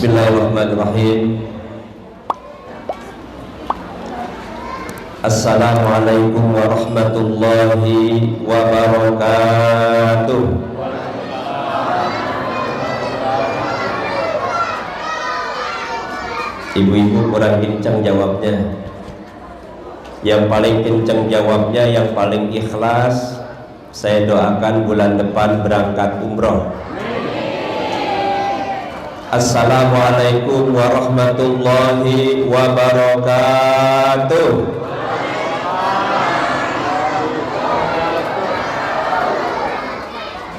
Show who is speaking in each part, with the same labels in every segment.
Speaker 1: Bismillahirrahmanirrahim. Assalamualaikum warahmatullahi wabarakatuh. Ibu-ibu kurang kencang jawabnya. Yang paling kencang jawabnya, yang paling ikhlas, saya doakan bulan depan berangkat umroh. Assalamualaikum warahmatullahi wabarakatuh.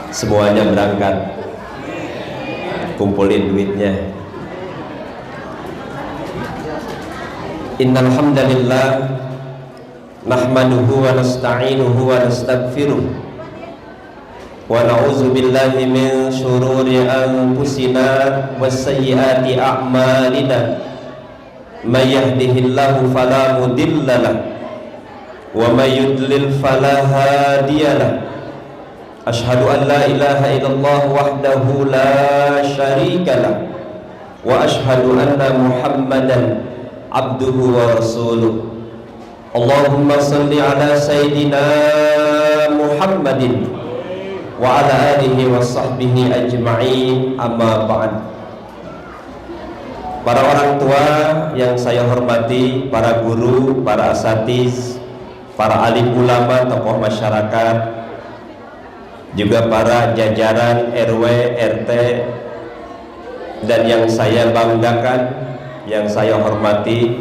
Speaker 1: Semuanya berangkat, kumpulin duitnya. Innal hamdalillah nahmaduhu wa nasta'inuhu wa nastaghfiruh wa na'udzu billahi min shururi anfusina wasayyiati a'malina may yahdihillahu fala mudhillalah wa may yudlil fala hadiyalah. Asyhadu an la ilaha illallah wahdahu la syarikalah wa asyhadu anna Muhammadan abduhu wa rasuluh. Allahumma salli ala sayyidina Muhammadin wa ala alihi wa sahbihi ajma'in, amma ba'd. Para orang tua yang saya hormati, para guru, para asatiz, para alim ulama, tokoh masyarakat, juga para jajaran RW, RT, dan yang saya banggakan, yang saya hormati,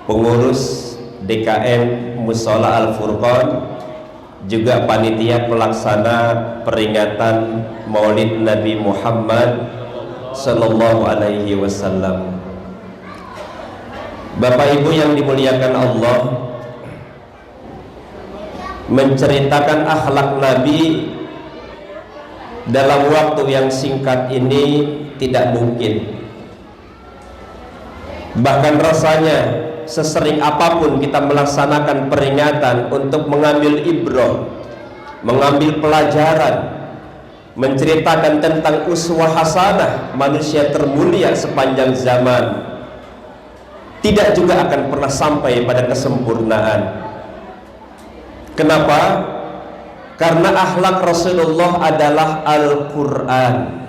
Speaker 1: pengurus DKM Mushola Al-Furqan, juga panitia pelaksana peringatan Maulid Nabi Muhammad Sallallahu Alaihi Wasallam. Bapak Ibu yang dimuliakan Allah, menceritakan akhlak Nabi dalam waktu yang singkat ini tidak mungkin. Bahkan rasanya sesering apapun kita melaksanakan peringatan untuk mengambil ibrah, mengambil pelajaran, menceritakan tentang uswah hasanah manusia termulia sepanjang zaman, tidak juga akan pernah sampai pada kesempurnaan. Kenapa? Karena akhlak Rasulullah adalah Al-Quran.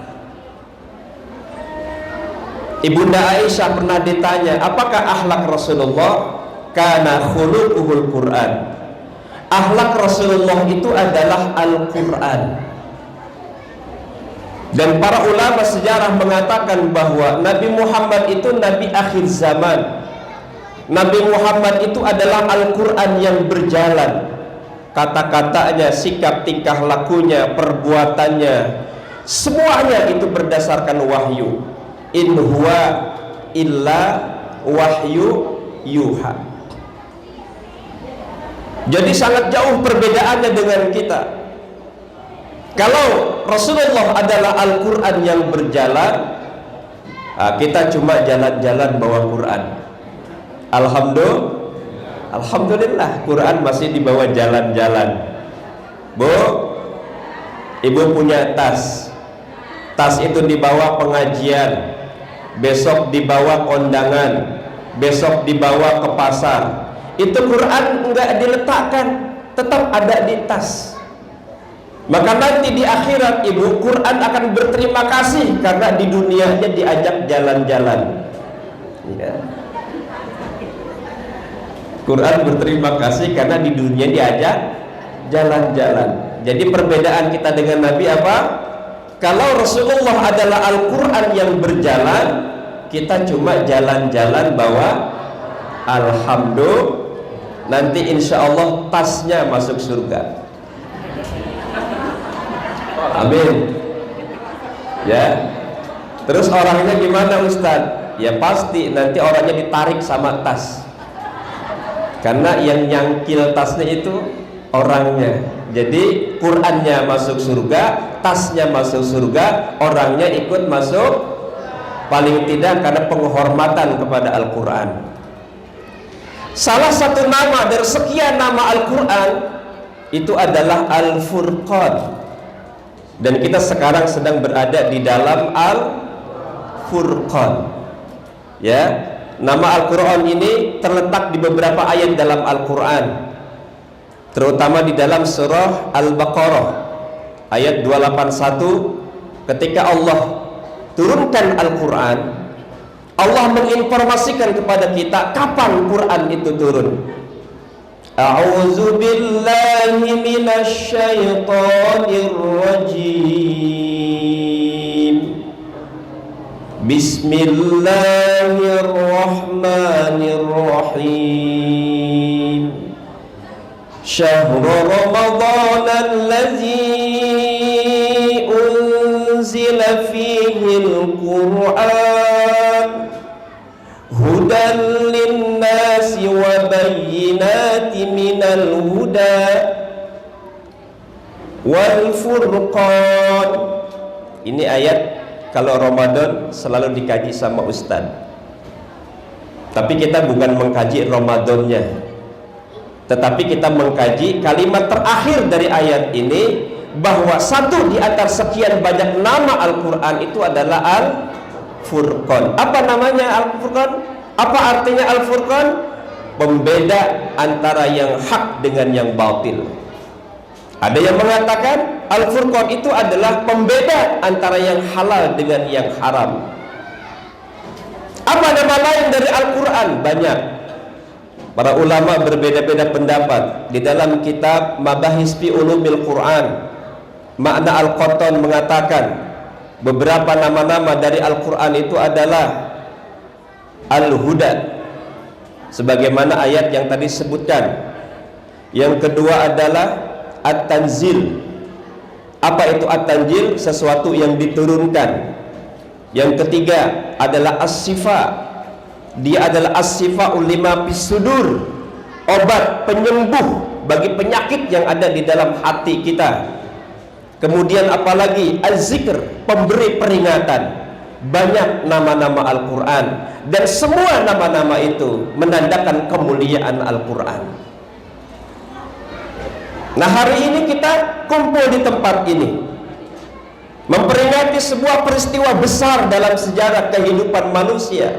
Speaker 1: Ibunda Aisyah pernah ditanya, apakah akhlak Rasulullah? Kana khuluquhul Quran. Akhlak Rasulullah itu adalah Al-Quran. Dan para ulama sejarah mengatakan bahwa Nabi Muhammad itu Nabi akhir zaman. Nabi Muhammad itu adalah Al-Quran yang berjalan. Kata-katanya, sikap tingkah lakunya, perbuatannya, semuanya itu berdasarkan wahyu. In huwa illa wahyu yuha. Jadi sangat jauh perbedaannya dengan kita. Kalau Rasulullah adalah Al-Quran yang berjalan, kita cuma jalan-jalan bawa Quran. Alhamdulillah Quran masih dibawa jalan-jalan. Bu, ibu punya tas. Tas itu dibawa pengajian, besok dibawa kondangan, besok dibawa ke pasar. Itu Quran enggak diletakkan, tetap ada di tas. Maka nanti di akhirat ibu, Quran akan berterima kasih karena di dunianya diajak jalan-jalan. Ya. Quran berterima kasih karena di dunia diajak jalan-jalan. Jadi perbedaan kita dengan Nabi apa? Kalau Rasulullah adalah Al-Quran yang berjalan, kita cuma jalan-jalan bawa alhamdulillah. Nanti insya Allah tasnya masuk surga. Amin. Ya. Terus orangnya gimana Ustadz? Ya pasti nanti orangnya ditarik sama tas. Karena yang nyangkil tasnya itu orangnya. Jadi Qurannya masuk surga, tasnya masuk surga, orangnya ikut masuk, paling tidak karena penghormatan kepada Al-Quran. Salah satu nama dari sekian nama Al-Quran itu adalah Al-Furqan. Dan kita sekarang sedang berada di dalam Al-Furqan. Al-Furqan. Ya, nama Al-Quran ini terletak di beberapa ayat dalam Al-Quran, terutama di dalam surah Al-Baqarah ayat 281. Ketika Allah turunkan Al-Quran, Allah menginformasikan kepada kita kapan Quran itu turun. A'udzu billahi minasy syaithanir rajim. Bismillahirrahmanirrahim. Syahrul Ramadan allazi unzila fihil Qur'an hudan linnasi wa bayyinatin minal huda wal furqan. Ini ayat kalau Ramadan selalu dikaji sama Ustadz, tapi kita bukan mengkaji Ramadannya, tetapi kita mengkaji kalimat terakhir dari ayat ini, bahwa satu di antara sekian banyak nama Al-Quran itu adalah Al-Furqan. Apa namanya Al-Furqan? Apa artinya Al-Furqan? Pembeda antara yang hak dengan yang batil. Ada yang mengatakan Al-Furqan itu adalah pembeda antara yang halal dengan yang haram. Apa nama lain dari Al-Quran? Banyak. Para ulama berbeda-beda pendapat. Di dalam kitab Mabahis fi Ulumil Quran, Makna Al-Qattan mengatakan beberapa nama-nama dari Al-Quran itu adalah Al-Huda, sebagaimana ayat yang tadi sebutkan. Yang kedua adalah At-Tanzil. Apa itu At-Tanzil? Sesuatu yang diturunkan. Yang ketiga adalah As-Sifa. Dia adalah As-Sifa'ul lima fis sudur, obat penyembuh bagi penyakit yang ada di dalam hati kita. Kemudian apalagi Az-Zikr, pemberi peringatan. Banyak nama-nama Al-Quran, dan semua nama-nama itu menandakan kemuliaan Al-Quran. Nah, hari ini kita kumpul di tempat ini memperingati sebuah peristiwa besar dalam sejarah kehidupan manusia.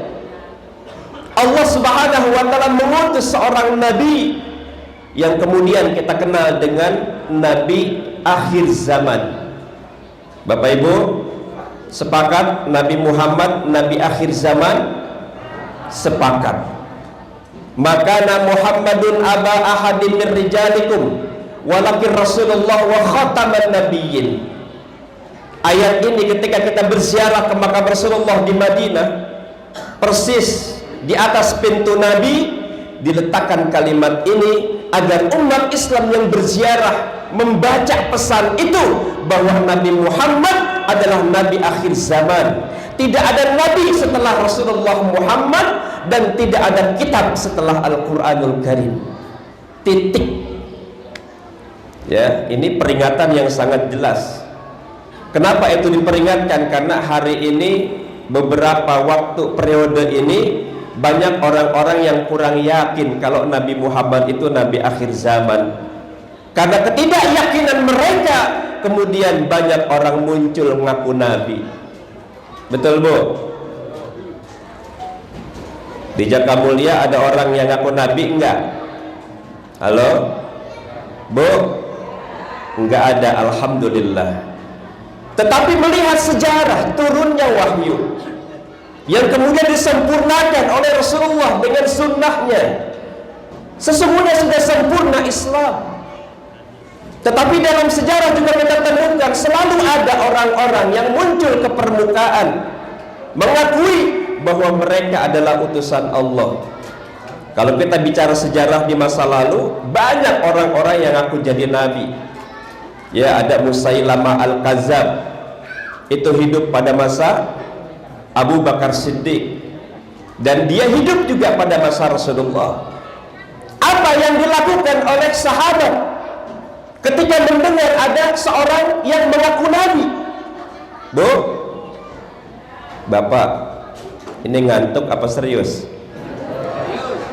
Speaker 1: Allah Subhanahu wa ta'ala mengutus seorang nabi yang kemudian kita kenal dengan Nabi akhir zaman. Bapak Ibu sepakat Nabi Muhammad Nabi akhir zaman? Sepakat. Maka Muhammadun aba ahadin min rijalikum walakin Rasulullah wa khataman nabiyyin. Ayat ini ketika kita berziarah ke makam Rasulullah di Madinah, persis di atas pintu Nabi diletakkan kalimat ini agar umat Islam yang berziarah membaca pesan itu, bahwa Nabi Muhammad adalah Nabi akhir zaman. Tidak ada Nabi setelah Rasulullah Muhammad, dan tidak ada kitab setelah Al-Quranul Karim. Titik. Ya, ini peringatan yang sangat jelas. Kenapa itu diperingatkan? Karena hari ini, beberapa waktu periode ini, banyak orang-orang yang kurang yakin kalau Nabi Muhammad itu Nabi akhir zaman. Karena ketidakyakinan mereka, kemudian banyak orang muncul mengaku Nabi. Betul Bu? Di Jakamulia ada orang yang ngaku Nabi enggak? Halo? Bu? Enggak ada, Alhamdulillah. Tetapi melihat sejarah turunnya wahyu yang kemudian disempurnakan oleh Rasulullah dengan sunnahnya, sesungguhnya sudah sempurna Islam. Tetapi dalam sejarah juga kita temukan selalu ada orang-orang yang muncul ke permukaan mengakui bahwa mereka adalah utusan Allah. Kalau kita bicara sejarah di masa lalu, banyak orang-orang yang ngaku jadi nabi. Ya, ada Musailamah Al-Kadzab, itu hidup pada masa Abu Bakar Siddiq, dan dia hidup juga pada masa Rasulullah. Apa yang dilakukan oleh sahabat ketika mendengar ada seorang yang mengaku nabi? Bu, Bapak, ini ngantuk apa serius?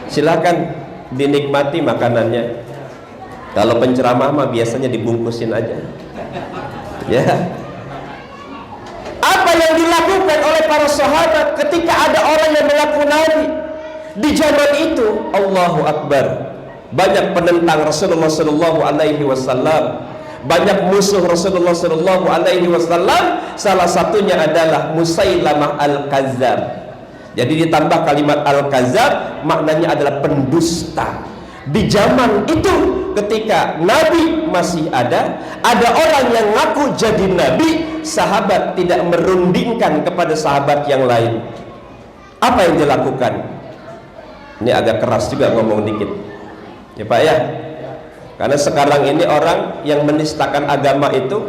Speaker 1: Silakan dinikmati makanannya. Kalau penceramah mah biasanya dibungkusin aja. Ya. Apa yang dilakukan oleh para sahabat ketika ada orang yang mengaku nabi di zaman itu? Allahu Akbar. Banyak penentang Rasulullah Sallallahu Alaihi Wasallam, banyak musuh Rasulullah Sallallahu Alaihi Wasallam. Salah satunya adalah Musailamah Al-Kazzab. Jadi ditambah kalimat Al-Kazzab, maknanya adalah pendusta. Di zaman itu ketika Nabi masih ada orang yang ngaku jadi Nabi, sahabat tidak merundingkan kepada sahabat yang lain. Apa yang dilakukan? Ini agak keras juga ngomong dikit ya Pak ya, karena sekarang ini orang yang menistakan agama itu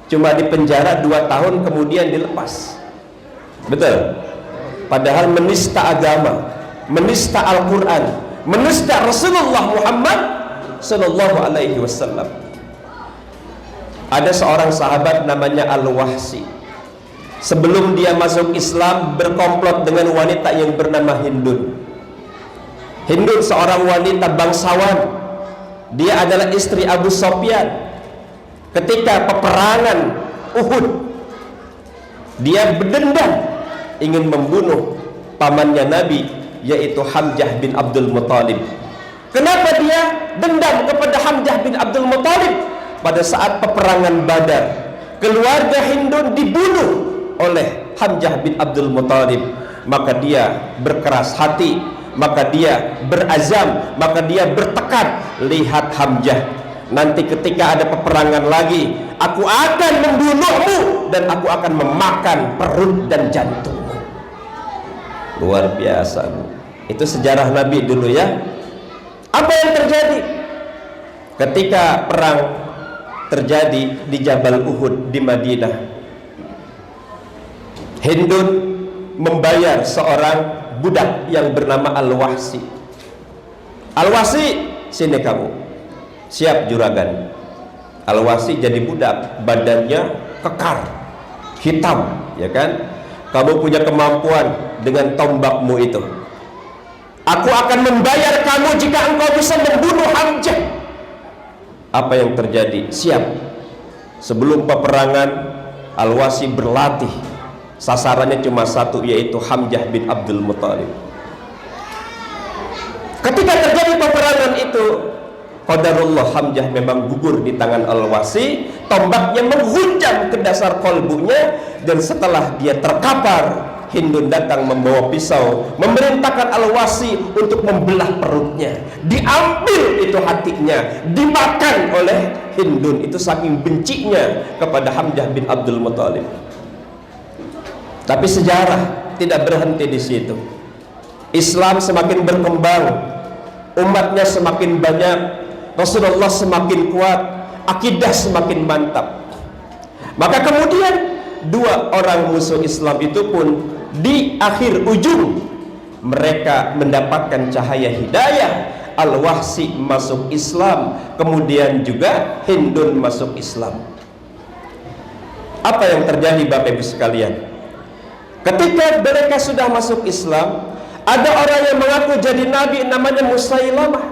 Speaker 1: cuma dipenjara 2 tahun kemudian dilepas. Betul? Padahal menista agama, menista Al-Quran, menista Rasulullah Muhammad Sallallahu Alaihi Wasallam. Ada seorang sahabat namanya Al-Wahsi. Sebelum dia masuk Islam, berkomplot dengan wanita yang bernama Hindun. Hindun seorang wanita bangsawan. Dia adalah istri Abu Sofyan. Ketika peperangan Uhud, dia berdendam ingin membunuh pamannya Nabi, yaitu Hamzah bin Abdul Muttalib. Kenapa dia dendam kepada Hamzah bin Abdul Muttalib? Pada saat peperangan Badar, keluarga Hindun dibunuh oleh Hamzah bin Abdul Muttalib. Maka dia berkeras hati, maka dia berazam, maka dia bertekad, lihat Hamzah, nanti ketika ada peperangan lagi, aku akan membunuhmu dan aku akan memakan perut dan jantungmu. Luar biasa. Itu sejarah Nabi dulu ya. Apa yang terjadi ketika perang terjadi di Jabal Uhud di Madinah? Hindun membayar seorang budak yang bernama Al-Wahsi. Al-Wahsi, sini kamu, siap juragan. Al-Wahsi jadi budak, badannya kekar, hitam, ya kan? Kamu punya kemampuan dengan tombakmu itu. Aku akan membayar kamu jika engkau bisa membunuh Hamzah. Apa yang terjadi? Siap. Sebelum peperangan, Al-Wahsi berlatih. Sasarannya cuma satu, yaitu Hamzah bin Abdul Muttalib. Ketika terjadi peperangan itu, qadarullah, Hamzah memang gugur di tangan Al-Wahsi. Tombaknya menghunjam ke dasar kolbunya, dan setelah dia terkapar, Hindun datang membawa pisau, memerintahkan Al-Wahsi untuk membelah perutnya. Diambil itu hatinya, dimakan oleh Hindun. Itu saking bencinya kepada Hamzah bin Abdul Muttalib. Tapi sejarah tidak berhenti di situ. Islam semakin berkembang, umatnya semakin banyak, Rasulullah semakin kuat, akidah semakin mantap. Maka kemudian dua orang musuh Islam itu pun di akhir ujung mereka mendapatkan cahaya hidayah. Al-Wahsi masuk Islam, kemudian juga Hindun masuk Islam. Apa yang terjadi Bapak Ibu sekalian? Ketika mereka sudah masuk Islam, ada orang yang mengaku jadi nabi namanya Musailamah.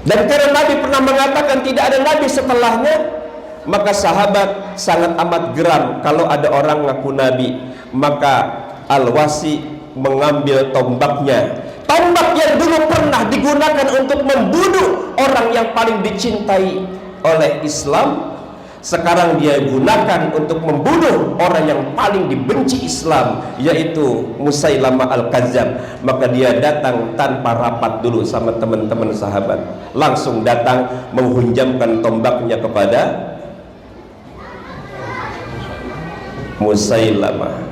Speaker 1: Dan karena Nabi pernah mengatakan tidak ada nabi setelahnya, maka sahabat sangat amat geram kalau ada orang ngaku nabi. Maka Al-Wahsi mengambil tombaknya, tombak yang dulu pernah digunakan untuk membunuh orang yang paling dicintai oleh Islam, sekarang dia gunakan untuk membunuh orang yang paling dibenci Islam, yaitu Musailamah Al-Kazzab. Maka dia datang tanpa rapat dulu sama teman-teman sahabat, langsung datang menghunjamkan tombaknya kepada Musailamah.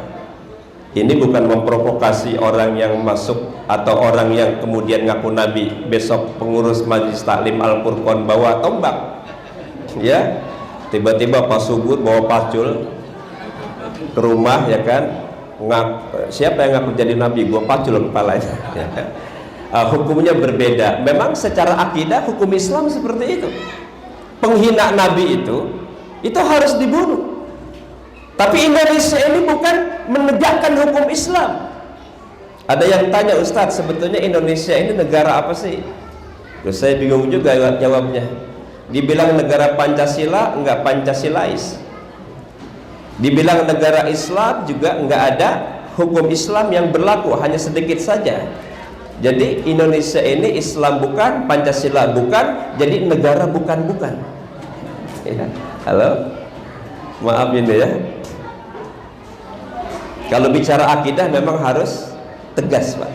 Speaker 1: Ini bukan memprovokasi orang yang masuk atau orang yang kemudian ngaku nabi, besok pengurus majelis taklim Al-Furqan bawa tombak, ya. Tiba-tiba Pak Subur bawa pacul ke rumah, ya kan, siapa yang ngaku jadi nabi, gua pacul kepalanya. Hukumnya berbeda. Memang secara akidah hukum Islam seperti itu. Penghina nabi itu harus dibunuh. Tapi Indonesia ini bukan menegakkan hukum Islam. Ada yang tanya, Ustadz, sebetulnya Indonesia ini negara apa sih? Terus saya bingung juga jawabnya. Dibilang negara Pancasila, enggak Pancasilais. Dibilang negara Islam juga nggak ada hukum Islam yang berlaku, hanya sedikit saja. Jadi Indonesia ini Islam bukan, Pancasila bukan, jadi negara bukan-bukan. Ya. Halo, maaf ini ya. Kalau bicara akidah memang harus tegas, Pak.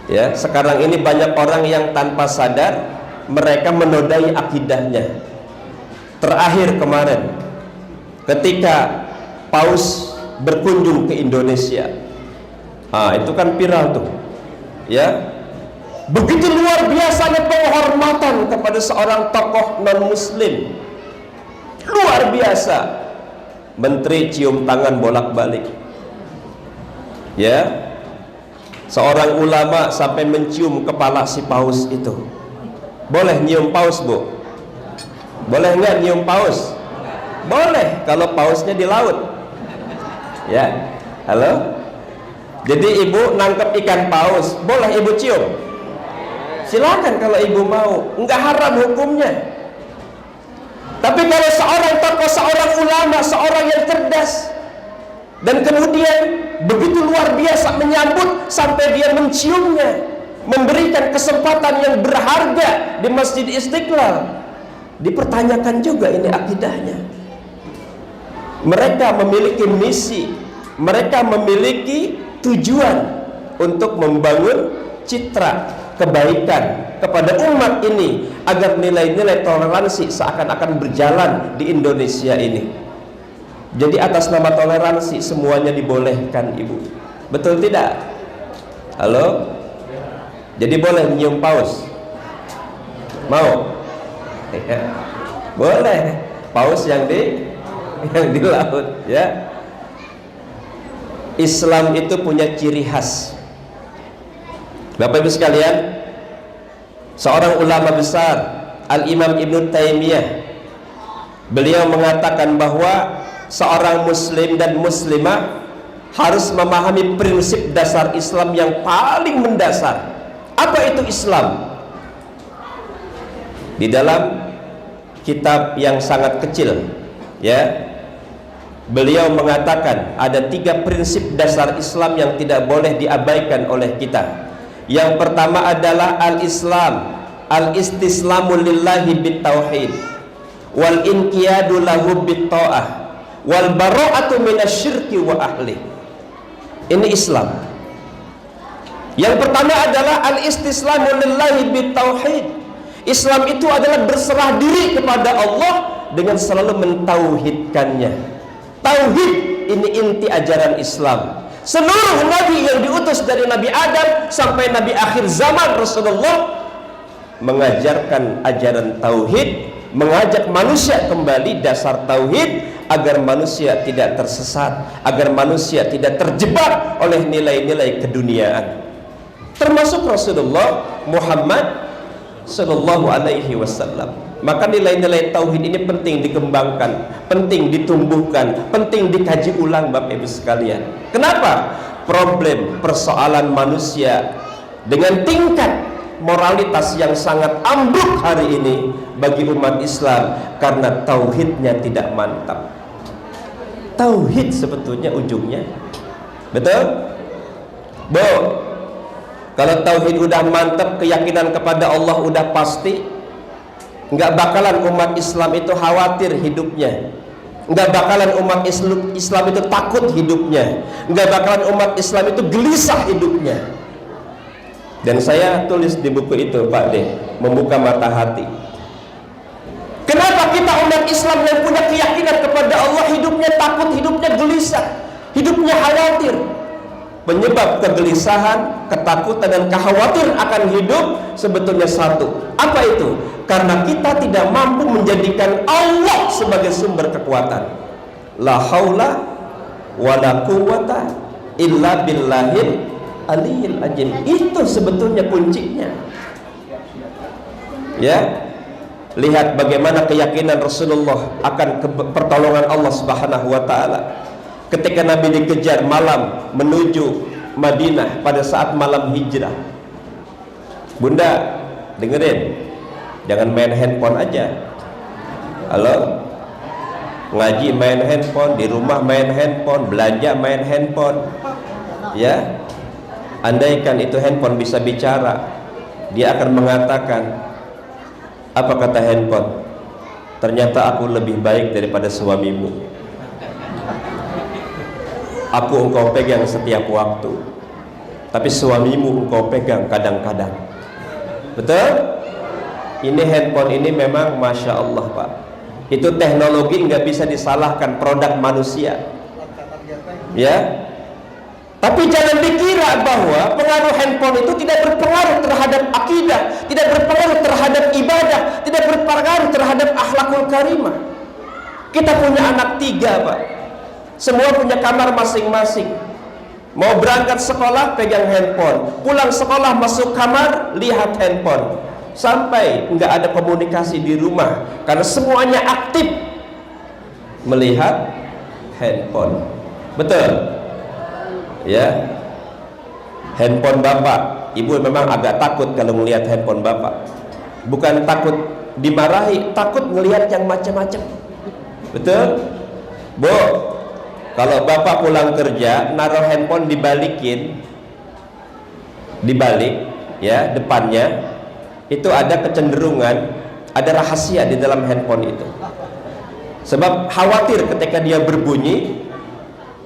Speaker 1: Ya, sekarang ini banyak orang yang tanpa sadar mereka menodai akidahnya. Terakhir kemarin, ketika Paus berkunjung ke Indonesia, itu kan viral tuh, ya, begitu luar biasanya penghormatan kepada seorang tokoh non Muslim, luar biasa. Menteri cium tangan bolak-balik, ya, seorang ulama sampai mencium kepala si Paus itu. Boleh nyium Paus, Bu? Boleh nggak nyium Paus? Boleh kalau pausnya di laut. Ya, halo. Jadi ibu nangkep ikan paus, boleh ibu cium? Silakan kalau ibu mau, nggak haram hukumnya. Tapi kalau seorang tokoh, seorang ulama, seorang yang cerdas, dan kemudian begitu luar biasa menyambut sampai dia menciumnya, memberikan kesempatan yang berharga di Masjid Istiqlal, dipertanyakan juga ini akidahnya. Mereka memiliki misi, mereka memiliki tujuan untuk membangun citra kebaikan kepada umat ini agar nilai-nilai toleransi seakan-akan berjalan di Indonesia ini. Jadi atas nama toleransi semuanya dibolehkan, Ibu. Betul tidak? Halo? Jadi boleh nyium paus? Mau? Ya. Boleh. Paus yang di laut, ya. Islam itu punya ciri khas. Bapak Ibu sekalian, seorang ulama besar, Al-Imam Ibnu Taimiyah, beliau mengatakan bahwa seorang muslim dan muslimah harus memahami prinsip dasar Islam yang paling mendasar. Apa itu Islam? Di dalam kitab yang sangat kecil, ya, beliau mengatakan ada 3 prinsip dasar Islam yang tidak boleh diabaikan oleh kita. Yang pertama adalah al-Islam, al-istislamu lillahi bitauhid, wal inqiyadu lahu bitta'ah, wal bara'atu minasyirki wa ahli. Ini Islam. Yang pertama adalah al-istislamu lillahi bitauhid. Islam itu adalah berserah diri kepada Allah dengan selalu mentauhidkannya. Tauhid ini inti ajaran Islam. Seluruh nabi yang diutus dari Nabi Adam sampai Nabi akhir zaman Rasulullah mengajarkan ajaran tauhid, mengajak manusia kembali dasar tauhid agar manusia tidak tersesat, agar manusia tidak terjebak oleh nilai-nilai keduniaan. Termasuk Rasulullah Muhammad Sallallahu Alaihi Wasallam. Maka nilai-nilai tauhid ini penting dikembangkan, penting ditumbuhkan, penting dikaji ulang, Bapak Ibu sekalian. Kenapa? Problem persoalan manusia dengan tingkat moralitas yang sangat ambruk hari ini bagi umat Islam karena tauhidnya tidak mantap. Tauhid sebetulnya ujungnya, betul? Bu, kalau tauhid udah mantap, keyakinan kepada Allah udah pasti, nggak bakalan umat Islam itu khawatir hidupnya, nggak bakalan umat Islam itu takut hidupnya, nggak bakalan umat Islam itu gelisah hidupnya. Dan saya tulis di buku itu, Pak D, Membuka Mata Hati. Kenapa kita umat Islam yang punya keyakinan kepada Allah hidupnya takut, hidupnya gelisah, hidupnya khawatir? Penyebab kegelisahan, ketakutan, dan kekhawatiran akan hidup sebetulnya satu. Apa itu? Karena kita tidak mampu menjadikan Allah sebagai sumber kekuatan. La haula wa la quwwata illa billahil aliyil azim. Itu sebetulnya kuncinya. Ya. Lihat bagaimana keyakinan Rasulullah akan pertolongan Allah Subhanahu wa taala. Ketika Nabi dikejar malam menuju Madinah pada saat malam hijrah. Bunda, dengerin, jangan main handphone aja. Halo? ngaji main handphone, di rumah main handphone, belanja main handphone. Ya, andaikan itu handphone bisa bicara, dia akan mengatakan, apa kata handphone? Ternyata aku lebih baik daripada suamimu. Aku engkau pegang setiap waktu, tapi suamimu engkau pegang kadang-kadang. Betul? Ini handphone ini memang Masya Allah Pak, itu teknologi nggak bisa disalahkan, produk manusia. Ya, tapi jangan dikira bahwa pengaruh handphone itu tidak berpengaruh terhadap akidah, tidak berpengaruh terhadap ibadah, tidak berpengaruh terhadap akhlakul karimah. Kita punya anak 3 Pak, semua punya kamar masing-masing. Mau berangkat sekolah pegang handphone, pulang sekolah masuk kamar lihat handphone, sampai nggak ada komunikasi di rumah karena semuanya aktif melihat handphone. Betul? Ya, handphone bapak, ibu memang agak takut kalau melihat handphone bapak. Bukan takut dimarahi, takut ngelihat yang macam-macam. Betul? Bu, kalau bapak pulang kerja naruh handphone dibalik, ya depannya, itu ada kecenderungan, ada rahasia di dalam handphone itu. Sebab khawatir ketika dia berbunyi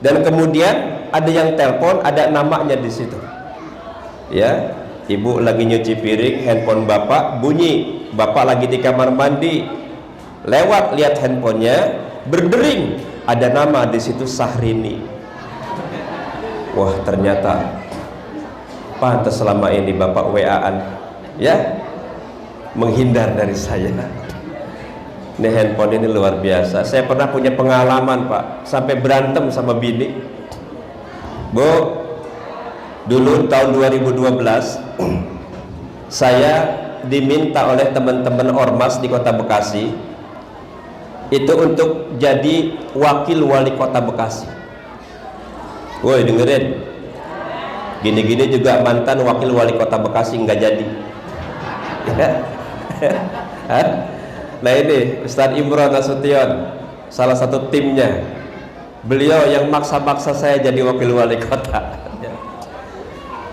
Speaker 1: dan kemudian ada yang telepon, ada namanya di situ. Ya, ibu lagi nyuci piring, handphone bapak bunyi, bapak lagi di kamar mandi, lewat lihat handphonenya, berdering, ada nama di situ Sahrini. Wah, ternyata pantas selama ini bapak WA-an, ya, menghindar dari saya. Ini handphone ini luar biasa. Saya pernah punya pengalaman Pak, sampai berantem sama bini. Bu, dulu tahun 2012 saya diminta oleh teman-teman ormas di kota Bekasi itu untuk jadi wakil wali kota Bekasi. Woi dengerin, gini-gini juga mantan wakil wali kota Bekasi nggak jadi. Nah ini Ustadz Imron Nasution, salah satu timnya, beliau yang maksa-maksa saya jadi wakil wali kota.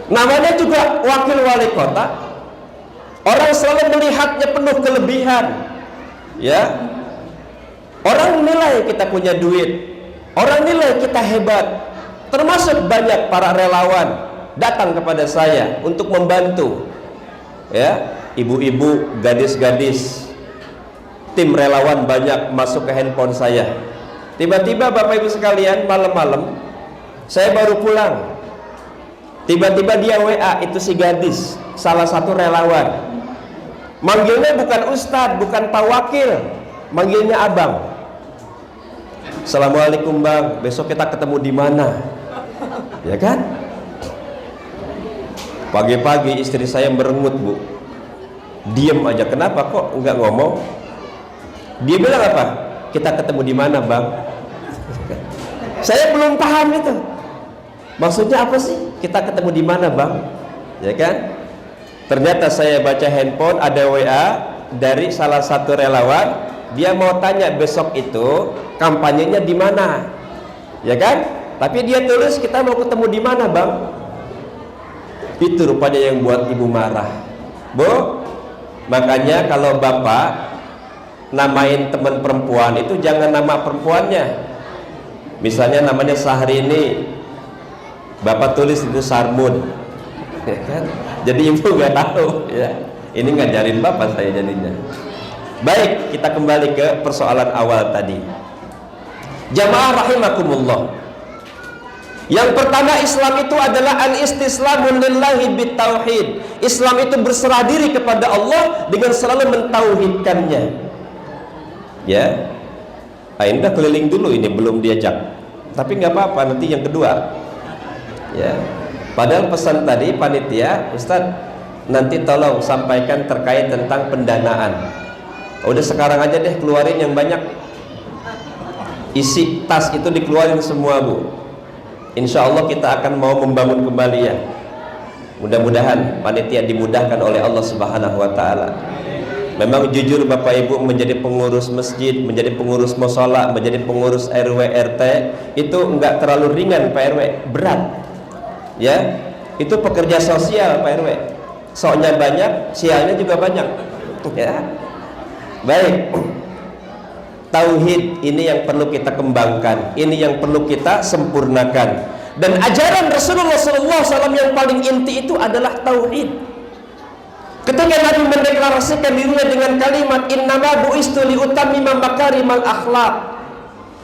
Speaker 1: Namanya juga wakil wali kota, orang selalu melihatnya penuh kelebihan. Ya, orang nilai kita punya duit, orang nilai kita hebat. Termasuk banyak para relawan datang kepada saya untuk membantu. Ya, ibu-ibu, gadis-gadis, tim relawan banyak masuk ke handphone saya. Tiba-tiba Bapak Ibu sekalian, malam-malam saya baru pulang, tiba-tiba dia WA, itu si gadis, salah satu relawan, manggilnya bukan Ustadz, bukan Pak Wakil, manggilnya Abang. Assalamualaikum Bang, besok kita ketemu di mana? Ya kan? Pagi-pagi istri saya merengut Bu, diem aja. Kenapa kok nggak ngomong? Dia bilang apa? Kita ketemu di mana Bang? Saya belum paham itu. Maksudnya apa sih? Kita ketemu di mana Bang? Ya kan? Ternyata saya baca handphone ada WA dari salah satu relawan. Dia mau tanya besok itu kampanyenya di mana? Ya kan? Tapi dia tulis kita mau ketemu di mana Bang? Itu rupanya yang buat ibu marah. Bu, makanya kalau bapak namain teman perempuan itu jangan nama perempuannya. Misalnya namanya Sahrini, bapak tulis itu Sarmun, ya kan? Jadi ibu nggak tahu, ya. Ini ngajarin bapak saya jadinya. Baik, kita kembali ke persoalan awal tadi. Jamaah rahimakumullah. Yang pertama, Islam itu adalah an-istislamun lillahi bitauhid. Islam itu berserah diri kepada Allah dengan selalu mentauhidkannya. Ya, Ainda keliling dulu ini belum diajak, tapi nggak apa-apa, nanti yang kedua. Ya, padahal pesan tadi panitia, Ustadz nanti tolong sampaikan terkait tentang pendanaan. Udah sekarang aja deh keluarin yang banyak. Isi tas itu dikeluarin semua Bu. Insya Allah kita akan mau membangun kembali ya. Mudah-mudahan panitia dimudahkan oleh Allah Subhanahu Wa Taala. Memang jujur Bapak Ibu, menjadi pengurus masjid, menjadi pengurus mushola, menjadi pengurus RW RT itu enggak terlalu ringan Pak RW, berat. Ya, itu pekerja sosial Pak RW. Soknya banyak, sialnya juga banyak. Ya. Baik. Tauhid ini yang perlu kita kembangkan, ini yang perlu kita sempurnakan. Dan ajaran Rasulullah SAW yang paling inti itu adalah tauhid. Ketika Nabi mendeklarasikan dirinya dengan kalimat innama bu'istu liutammima makarimal akhlak,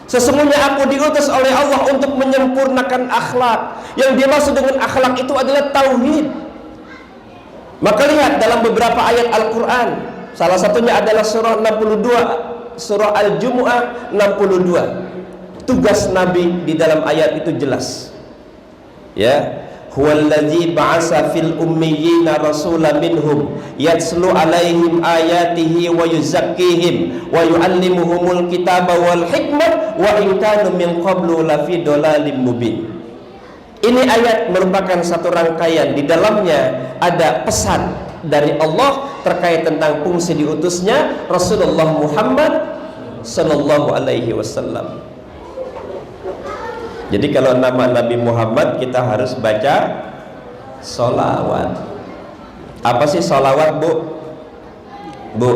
Speaker 1: sesungguhnya aku diutus oleh Allah untuk menyempurnakan akhlak. Yang dimaksud dengan akhlak itu adalah tauhid. Maka lihat dalam beberapa ayat Al-Quran, salah satunya adalah surah 62, surah Al-Jumu'ah 62. Tugas Nabi di dalam ayat itu jelas. Ya, huwallazi ba'asa fil ummiyina rasulan minhum yatslu alaihim ayatihi wa yuzakkihim wa yuallimuhumul kitaba wal hikmah wa in kanu min qablu lafi dhalalim mubin. Ini ayat merupakan satu rangkaian, di dalamnya ada pesan dari Allah terkait tentang fungsi diutusnya Rasulullah Muhammad sallallahu alaihi wasallam. Jadi kalau nama Nabi Muhammad kita harus baca sholawat. Apa sih sholawat Bu? Bu,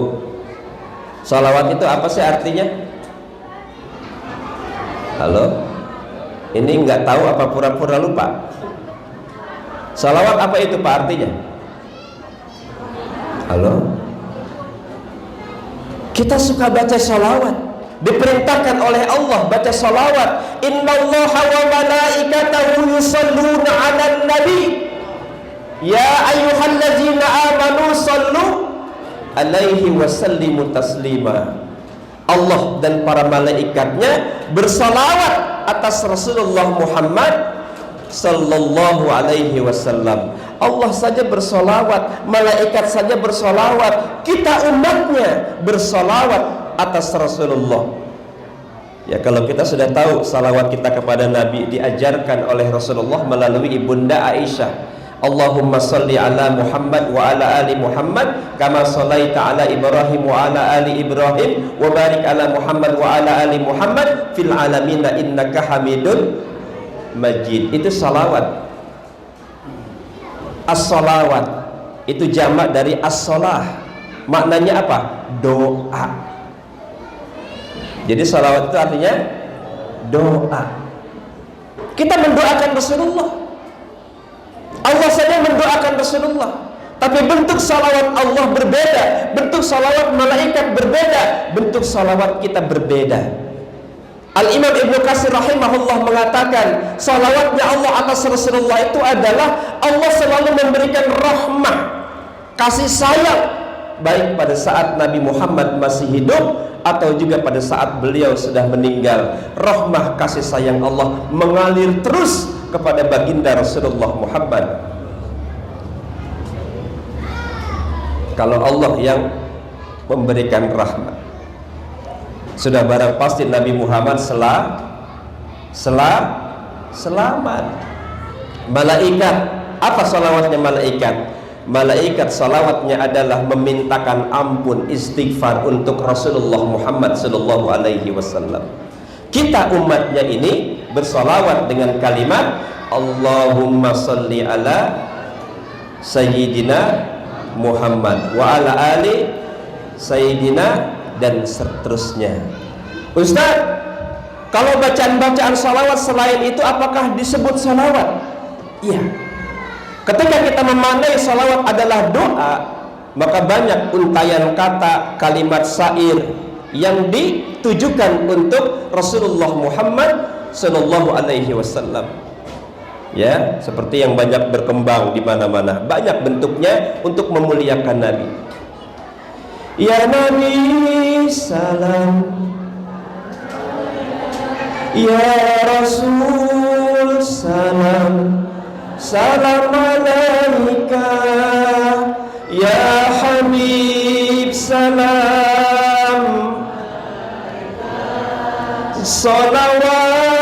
Speaker 1: sholawat itu apa sih artinya? Halo? Ini nggak tahu apa pura-pura lupa? Sholawat apa itu Pak artinya? Halo? Kita suka baca sholawat, diperintahkan oleh Allah baca salawat. Innallaha wa malaikatahu yusholluna 'alan nabi ya ayyuhallazina amanu shallu alaihi wa sallimu taslima. Allah dan para malaikatnya bersalawat atas Rasulullah Muhammad sallallahu alaihi wasallam. Allah saja bersalawat, malaikat saja bersalawat, kita umatnya bersalawat atas Rasulullah. Ya, kalau kita sudah tahu salawat kita kepada Nabi diajarkan oleh Rasulullah melalui ibunda Aisyah. Allahumma salli ala Muhammad wa ala ali Muhammad kama sallaita ala Ibrahim wa ala ali Ibrahim wa barik ala Muhammad wa ala ali Muhammad fil alamin innaka Hamidun Majid. Itu salawat. As-salawat itu jamak dari as-salah. Maknanya apa? Doa. Jadi salawat itu artinya doa. Kita mendoakan Rasulullah. Allah saja mendoakan Rasulullah. Tapi bentuk salawat Allah berbeda, bentuk salawat malaikat berbeda, bentuk salawat kita berbeda. Al-Imam Ibnu Katsir rahimahullah mengatakan salawatnya Allah atas Rasulullah itu adalah Allah selalu memberikan rahmah, kasih sayang, baik pada saat Nabi Muhammad masih hidup atau juga pada saat beliau sudah meninggal. Rahmah kasih sayang Allah mengalir terus kepada baginda Rasulullah Muhammad. Kalau Allah yang memberikan rahmat, sudah barang pasti Nabi Muhammad selamat. Malaikat, apa salawatnya malaikat? Malaikat salawatnya adalah memintakan ampun, istighfar untuk Rasulullah Muhammad sallallahu alaihi wasallam. Kita umatnya ini bersalawat dengan kalimat Allahumma salli ala Sayyidina Muhammad wa ala ali Sayyidina, dan seterusnya. Ustaz, kalau bacaan-bacaan salawat selain itu apakah disebut salawat? Iya. Ketika kita memaknai salawat adalah doa, maka banyak untayan kata, kalimat syair yang ditujukan untuk Rasulullah Muhammad sallallahu alaihi wasallam. Ya, seperti yang banyak berkembang di mana-mana, banyak bentuknya untuk memuliakan Nabi. Ya Nabi salam, ya Rasul salam, salam alaika, ya Habib salam, salawatullah.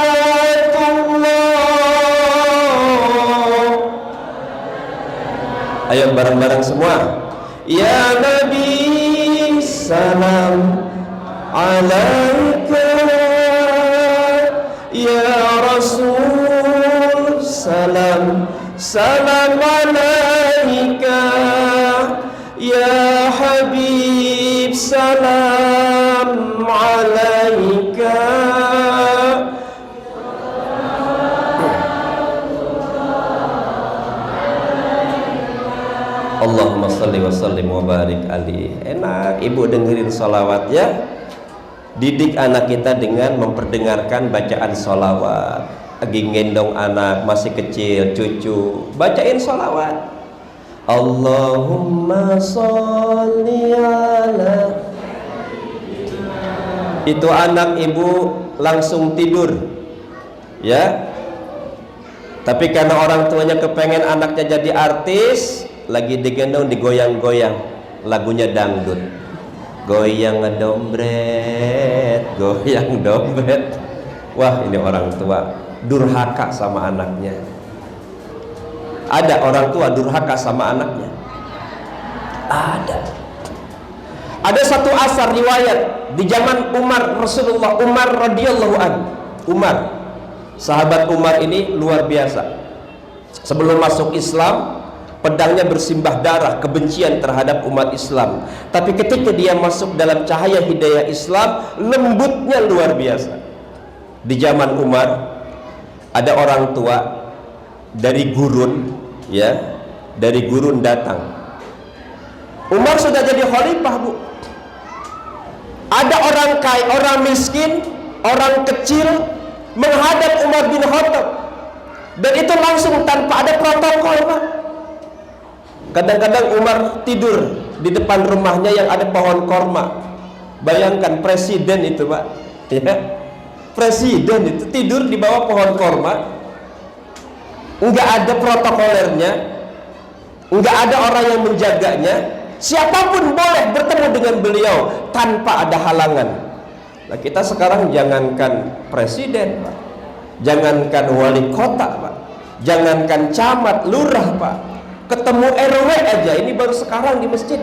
Speaker 1: Ayo bareng-barang semua. Ya Nabi salam alaika ya Rasul, salam salam alaika ya Habib, salam alaika. Allahumma salli wa sallim wa barik alaihi. Enak ibu dengerin sholawat ya. Didik anak kita dengan memperdengarkan bacaan sholawat. Lagi gendong anak masih kecil, cucu, bacain sholawat. Allahumma sholli ala. Itu anak ibu langsung tidur ya. Tapi karena orang tuanya kepengen anaknya jadi artis, lagi digendong digoyang-goyang, lagunya dangdut, goyang dombret, goyang dombret. Wah, ini orang tua durhaka sama anaknya. Ada orang tua durhaka sama anaknya? Ada satu asar riwayat di zaman Umar Rasulullah, Umar radhiyallahu anhu. Umar, sahabat Umar ini luar biasa. Sebelum masuk Islam, pedangnya bersimbah darah, kebencian terhadap umat Islam. Tapi ketika dia masuk dalam cahaya hidayah Islam, lembutnya luar biasa. Di zaman Umar, ada orang tua dari gurun, ya, dari gurun datang. Umar sudah jadi khalifah, Bu. Ada orang kaya, orang miskin, orang kecil menghadap Umar bin Khattab, dan itu langsung tanpa ada protokol, Pak. Kadang-kadang Umar tidur di depan rumahnya yang ada pohon korma. Bayangkan presiden itu, Pak, ya, presiden itu tidur di bawah pohon korma, nggak ada protokolernya, nggak ada orang yang menjaganya. Siapapun boleh bertemu dengan beliau tanpa ada halangan. Nah, kita sekarang jangankan presiden, Pak, jangankan wali kota, Pak, jangankan camat, lurah, Pak, ketemu RW aja, ini baru sekarang di masjid.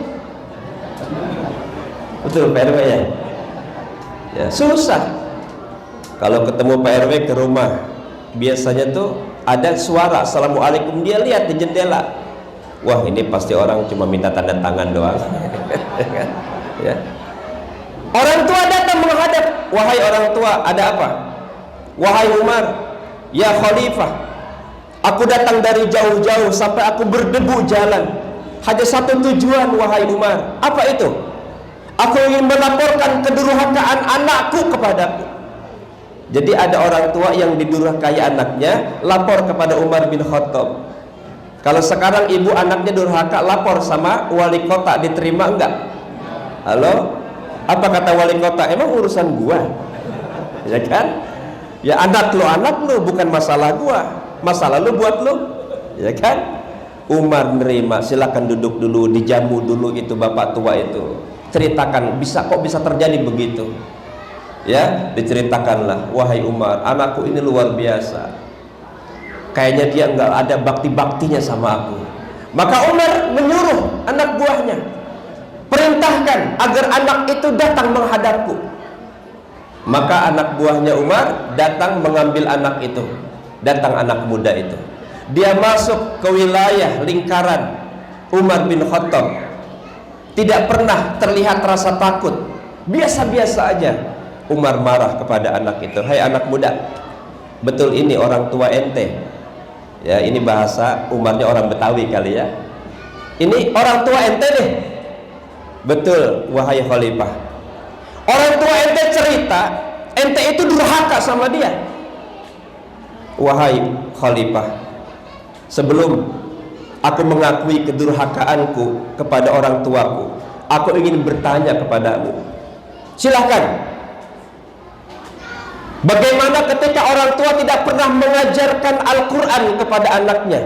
Speaker 1: Betul Pak RW ya? Ya susah. Kalau ketemu Pak RW ke rumah, biasanya tuh ada suara assalamualaikum, dia lihat di jendela. Wah, ini pasti orang cuma minta tanda tangan doang. Ya. Orang tua datang menghadap. Wahai orang tua, ada apa? Wahai Umar, ya khalifah, aku datang dari jauh-jauh sampai aku berdebu jalan. Hanya satu tujuan, wahai Umar. Apa itu? Aku ingin melaporkan kedurhakaan anakku kepadaku. Jadi ada orang tua yang didurhakai anaknya, lapor kepada Umar bin Khattab. Kalau sekarang ibu anaknya durhaka, lapor sama wali kota, diterima enggak? Halo? Apa kata wali kota? Emang urusan gua? Ya kan? Ya anak lu, bukan masalah gua. Masalah lu buat lu. Ya kan? Umar nerima, silakan duduk dulu, dijamu dulu itu bapak tua itu. Ceritakan, kok bisa terjadi begitu? Ya, diceritakanlah, wahai Umar, anakku ini luar biasa. Kayaknya dia nggak ada bakti-baktinya sama aku. Maka Umar menyuruh anak buahnya, perintahkan agar anak itu datang menghadapku. Maka anak buahnya Umar datang mengambil anak itu. Datang anak muda itu. Dia masuk ke wilayah lingkaran Umar bin Khattab. Tidak pernah terlihat rasa takut. Biasa-biasa aja. Umar marah kepada anak itu. Hai anak muda, betul ini orang tua ente? Ya, ini bahasa Umarnya orang Betawi kali ya. Ini orang tua ente nih. Betul, wahai khalifah. Orang tua ente cerita, ente itu durhaka sama dia. Wahai khalifah, sebelum aku mengakui kedurhakaanku kepada orang tuaku, aku ingin bertanya kepadamu. Silahkan. Bagaimana ketika orang tua tidak pernah mengajarkan Al-Quran kepada anaknya?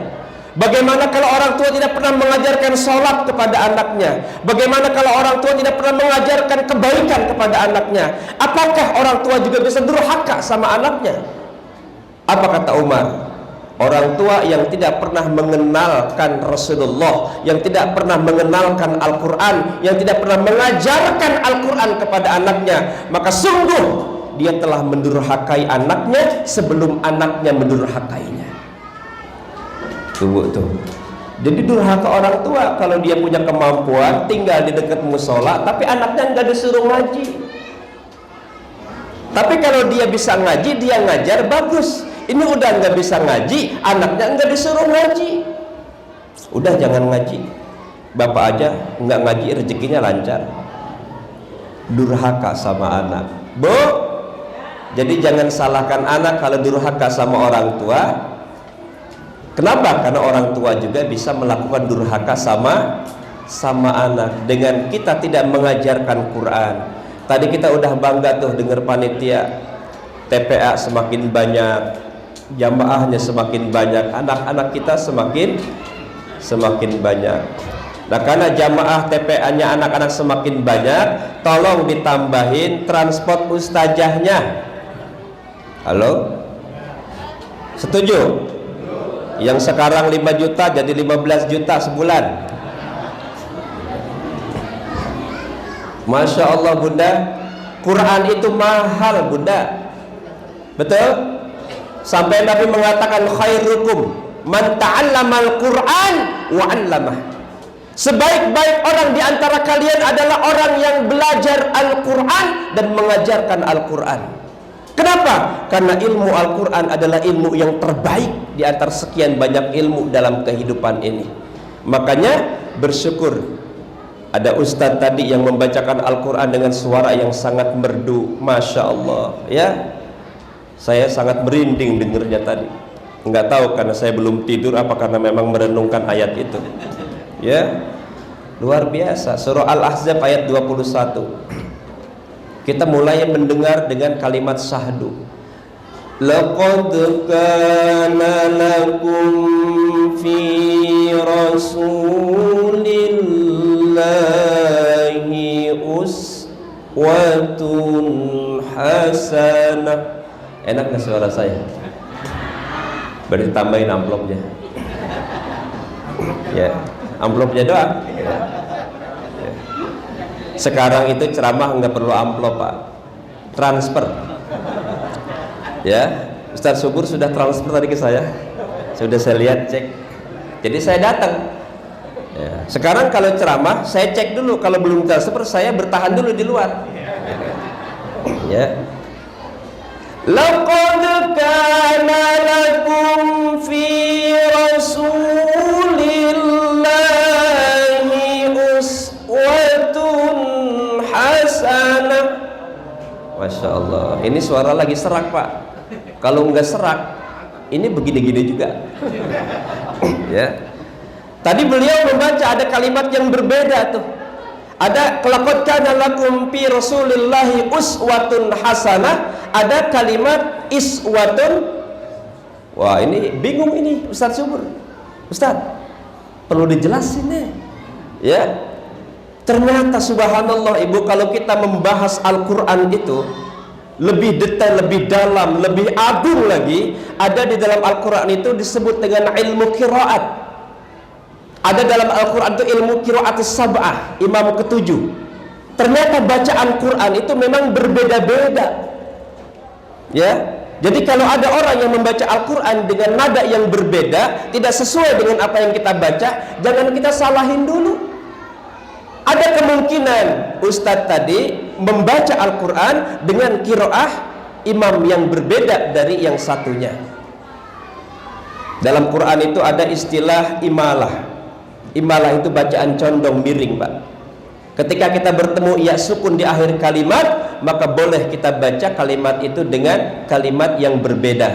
Speaker 1: Bagaimana kalau orang tua tidak pernah mengajarkan sholat kepada anaknya? Bagaimana kalau orang tua tidak pernah mengajarkan kebaikan kepada anaknya? Apakah orang tua juga bisa durhaka sama anaknya? Apa kata Umar? Orang tua yang tidak pernah mengenalkan Rasulullah, yang tidak pernah mengenalkan Al-Quran, yang tidak pernah mengajarkan Al-Quran kepada anaknya, maka sungguh dia telah mendurhakai anaknya sebelum anaknya mendurhakainya. Tunggu tuh. Jadi durhaka orang tua kalau dia punya kemampuan tinggal di dekat musola tapi anaknya nggak disuruh ngaji. Tapi kalau dia bisa ngaji, dia ngajar, bagus. Ini udah nggak bisa ngaji, anaknya nggak disuruh ngaji. Udah jangan ngaji, bapak aja nggak ngaji, rezekinya lancar. Durhaka sama anak, Bu. Jadi jangan salahkan anak kalau durhaka sama orang tua. Kenapa? Karena orang tua juga bisa melakukan durhaka sama anak dengan kita tidak mengajarkan Quran. Tadi kita udah bangga tuh dengar panitia TPA semakin banyak, jamaahnya semakin banyak, anak-anak kita semakin banyak. Nah, karena jamaah TPA-nya anak-anak semakin banyak, tolong ditambahin transport ustazahnya. Halo? Setuju? Yang sekarang 5 juta jadi 15 juta sebulan. Masya Allah Bunda, Quran itu mahal Bunda. Betul? Sampai Nabi mengatakan khairukum man ta'allamal Quran wa 'allamah. Sebaik-baik orang di antara kalian adalah orang yang belajar Al-Quran dan mengajarkan Al-Quran. Kenapa? Karena ilmu Al-Quran adalah ilmu yang terbaik di antara sekian banyak ilmu dalam kehidupan ini. Makanya bersyukur ada ustadz tadi yang membacakan Al-Quran dengan suara yang sangat merdu. Masya Allah ya, saya sangat merinding dengernya tadi. Nggak tahu karena saya belum tidur apa karena memang merenungkan ayat itu ya. Luar biasa. Surah Al-Ahzab ayat 21. Kita mulai mendengar dengan kalimat syahdu. Laqad kana lakum fi rasulillahi uswatun hasanah. Enak gak suara saya? Berarti tambahin amplopnya. Ya, amplopnya doang. Ya. Sekarang itu ceramah nggak perlu amplop Pak, transfer. Ya, Ustaz Subur sudah transfer tadi ke saya. Sudah saya lihat, cek. Jadi saya datang. Ya. Sekarang kalau ceramah saya cek dulu, kalau belum transfer saya bertahan dulu di luar. Ya. Laqad kana lakum fi rasulillahi uswatun hasanah. Masya Allah, ini suara lagi serak Pak. Kalau nggak serak, ini begini-gini juga. Ya. Tadi beliau membaca ada kalimat yang berbeda tuh. Ada laqad kana lakum fi rasulillahi uswatun hasanah, ada kalimat iswatun. Wah, ini bingung ini Ustaz Subur. Ustaz, perlu dijelasin nih. Ya. Ternyata subhanallah Ibu, kalau kita membahas Al-Quran itu lebih detail, lebih dalam, lebih agung lagi, ada di dalam Al-Quran itu disebut dengan ilmu qiraat. Ada dalam Al-Quran itu ilmu qiraatus sab'ah, imam ketujuh. Ternyata bacaan Quran itu memang berbeda-beda. Ya. Jadi kalau ada orang yang membaca Al-Quran dengan nada yang berbeda, tidak sesuai dengan apa yang kita baca, jangan kita salahin dulu. Ada kemungkinan Ustadz tadi membaca Al-Quran dengan qiraah imam yang berbeda dari yang satunya. Dalam Quran itu ada istilah imalah. Imalah itu bacaan condong miring Pak. Ketika kita bertemu ya sukun di akhir kalimat, maka boleh kita baca kalimat itu dengan kalimat yang berbeda.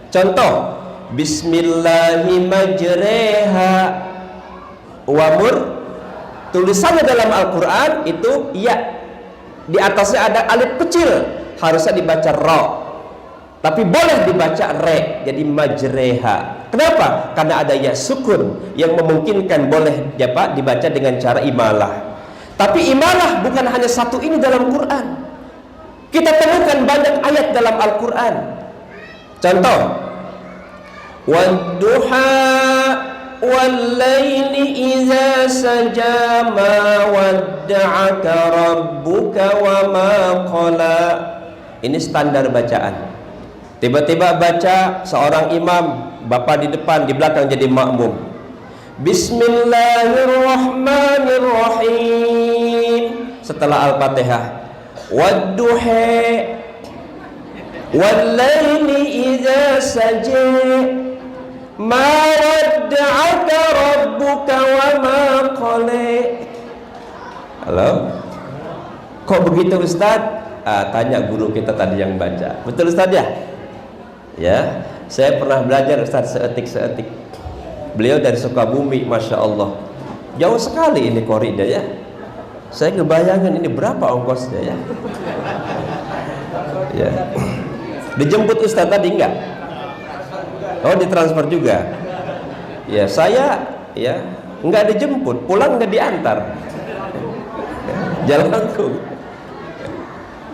Speaker 1: Contoh, Bismillahirrahmanirrahim wamur. Tulisannya dalam Al-Quran itu ya, di atasnya ada alif kecil, harusnya dibaca ro, tapi boleh dibaca re, jadi majreha. Kenapa? Karena ada ya sukun yang memungkinkan boleh dibaca dengan cara imalah. Tapi imalah bukan hanya satu ini dalam Quran. Kita temukan banyak ayat dalam Al-Quran. Contoh, Wadduha wal-laili idza saja ma wadda'aka rabbuka wa ma qala. Ini standar bacaan. Tiba-tiba baca seorang imam, bapak di depan, di belakang jadi makmum. Bismillahirrahmanirrahim. Setelah Al-Fatihah, wadduha wal-laili idza saja ma wadda'aka rabbuka wa ma qala. Halo? Kok begitu Ustaz? Tanya guru kita tadi yang baca. Betul Ustaz ya? Ya, saya pernah belajar Ustaz seetik. Beliau dari Sukabumi, Masya Allah. Jauh sekali ini koridor ya. Saya kebayangkan ini berapa ongkosnya ya. Ya. Dijemput Ustaz tadi enggak? Oh, ditransfer juga. Ya, saya ya enggak dijemput, pulang enggak diantar. Jalan langsung.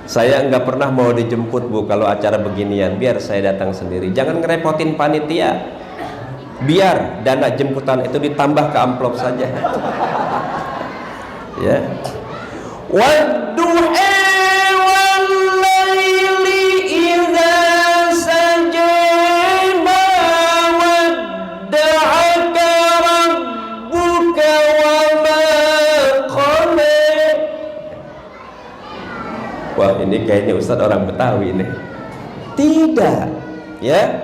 Speaker 1: Saya enggak pernah mau dijemput Bu kalau acara beginian, biar saya datang sendiri. Jangan ngerepotin panitia. Biar dana jemputan itu ditambah ke amplop saja. Ya. Wadduha wal-laili idza saja ma wadda'aka rabbuka wa ma qala. Wah, ini kayaknya Ustaz orang Betawi ini. Tidak, ya.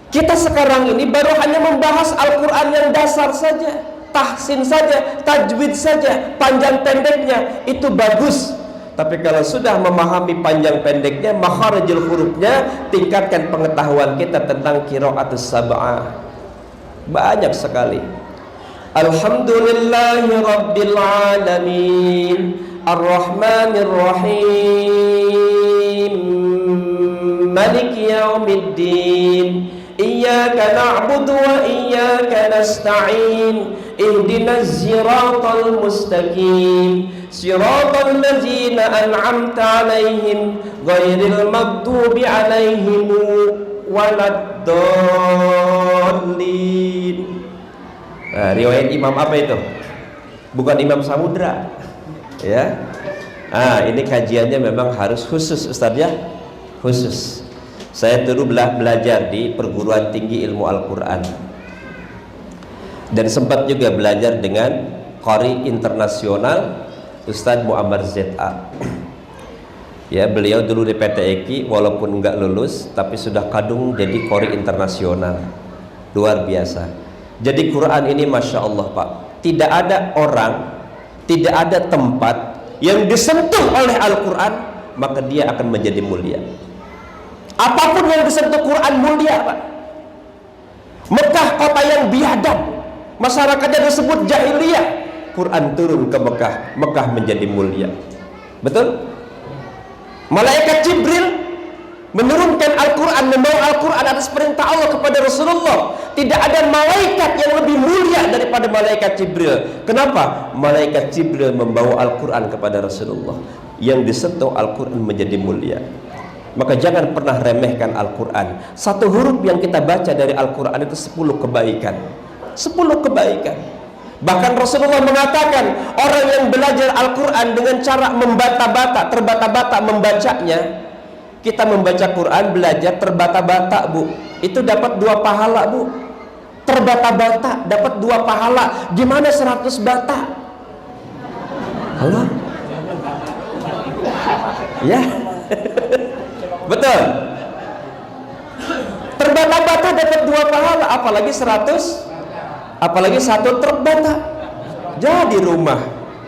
Speaker 1: Kita sekarang ini baru hanya membahas Al-Quran yang dasar saja, tahsin saja, tajwid saja, panjang pendeknya itu bagus. Tapi kalau sudah memahami panjang pendeknya, makharijul hurufnya, tingkatkan pengetahuan kita tentang qiraatus sab'ah. Banyak sekali. Alhamdulillahi rabbil alamin, Ar-Rahmanir Rahim, Maliki yaumiddin, Iyyaka na'budu wa iyyaka nasta'in, Ihdinas siratal mustaqim, siratal ladzina an'amta 'alaihim, ghairil maghdubi 'alaihim waladdallin. Nah, riwayat imam apa itu? Bukan Imam Samudra. Ya. Ini kajiannya memang harus khusus Ustaz ya. Khusus. Saya dulu belajar di perguruan tinggi ilmu Al-Quran dan sempat juga belajar dengan qari internasional Ustadz Muammar Z.A. Ya, beliau dulu di PT EKI walaupun enggak lulus tapi sudah kadung jadi qari internasional. Luar biasa. Jadi Quran ini Masya Allah Pak, tidak ada orang, tidak ada tempat yang disentuh oleh Al-Quran maka dia akan menjadi mulia. Apapun yang disentuh Quran mulia Pak. Mekah kota yang biadab, masyarakatnya disebut jahiliyah, Quran turun ke Mekah, Mekah menjadi mulia. Betul? Malaikat Jibril menurunkan Al-Quran, membawa Al-Quran atas perintah Allah kepada Rasulullah. Tidak ada malaikat yang lebih mulia daripada malaikat Jibril. Kenapa? Malaikat Jibril membawa Al-Quran kepada Rasulullah. Yang disentuh Al-Quran menjadi mulia. Maka jangan pernah remehkan Al-Quran. Satu huruf yang kita baca dari Al-Quran itu 10 kebaikan. 10 kebaikan. Bahkan Rasulullah mengatakan, orang yang belajar Al-Quran dengan cara membata-bata, terbata-bata membacanya. Kita membaca Quran, belajar terbata-bata Bu, itu dapat 2 pahala Bu. Terbata-bata dapat 2 pahala. Gimana 100 bata? Halo? Ya. Betul. Terbata-bata dapat 2 pahala, apalagi 100, apalagi 1 terbata. Jadi rumah,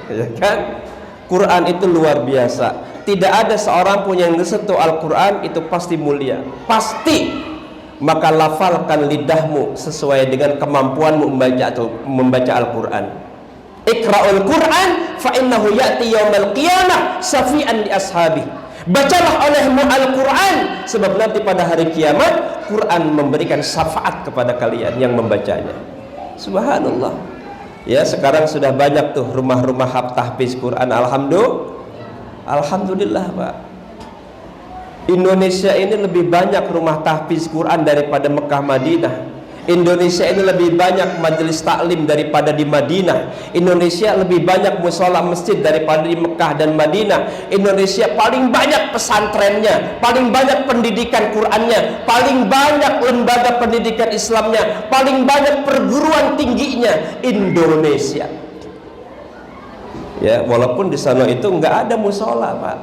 Speaker 1: ya kan? Quran itu luar biasa. Tidak ada seorang pun yang disentuh Al-Quran itu pasti mulia, pasti. Maka lafalkan lidahmu sesuai dengan kemampuanmu membaca Al-Quran. Iqra'ul Quran fa innahu ya'ti yaumal qiyamah syafi'an li ashabi. Bacalah olehmu Al-Quran, sebab nanti pada hari kiamat Quran memberikan syafaat kepada kalian yang membacanya. Subhanallah. Ya, sekarang sudah banyak tuh rumah-rumah tahfiz Quran. Alhamdulillah Pak. Indonesia ini lebih banyak rumah tahfiz Quran daripada Mekah Madinah. Indonesia ini lebih banyak majelis taklim daripada di Madinah. Indonesia lebih banyak mushola masjid daripada di Mekah dan Madinah. Indonesia paling banyak pesantrennya, paling banyak pendidikan Qurannya, paling banyak lembaga pendidikan Islamnya, paling banyak perguruan tingginya. Indonesia. Ya, walaupun di sana itu nggak ada mushola, Pak.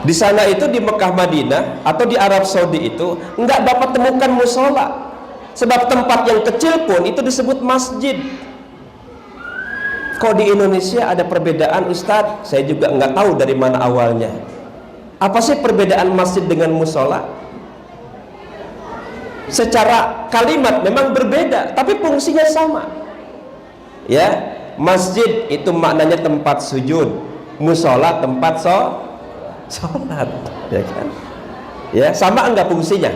Speaker 1: Di sana itu di Mekah Madinah atau di Arab Saudi itu nggak dapat temukan musola, sebab tempat yang kecil pun itu disebut masjid. Kok di Indonesia ada perbedaan, Ustadz? Saya juga nggak tahu dari mana awalnya. Apa sih perbedaan masjid dengan musola? Secara kalimat memang berbeda, tapi fungsinya sama. Ya, masjid itu maknanya tempat sujud, musola tempat sholat, ya kan? Ya, sama enggak fungsinya?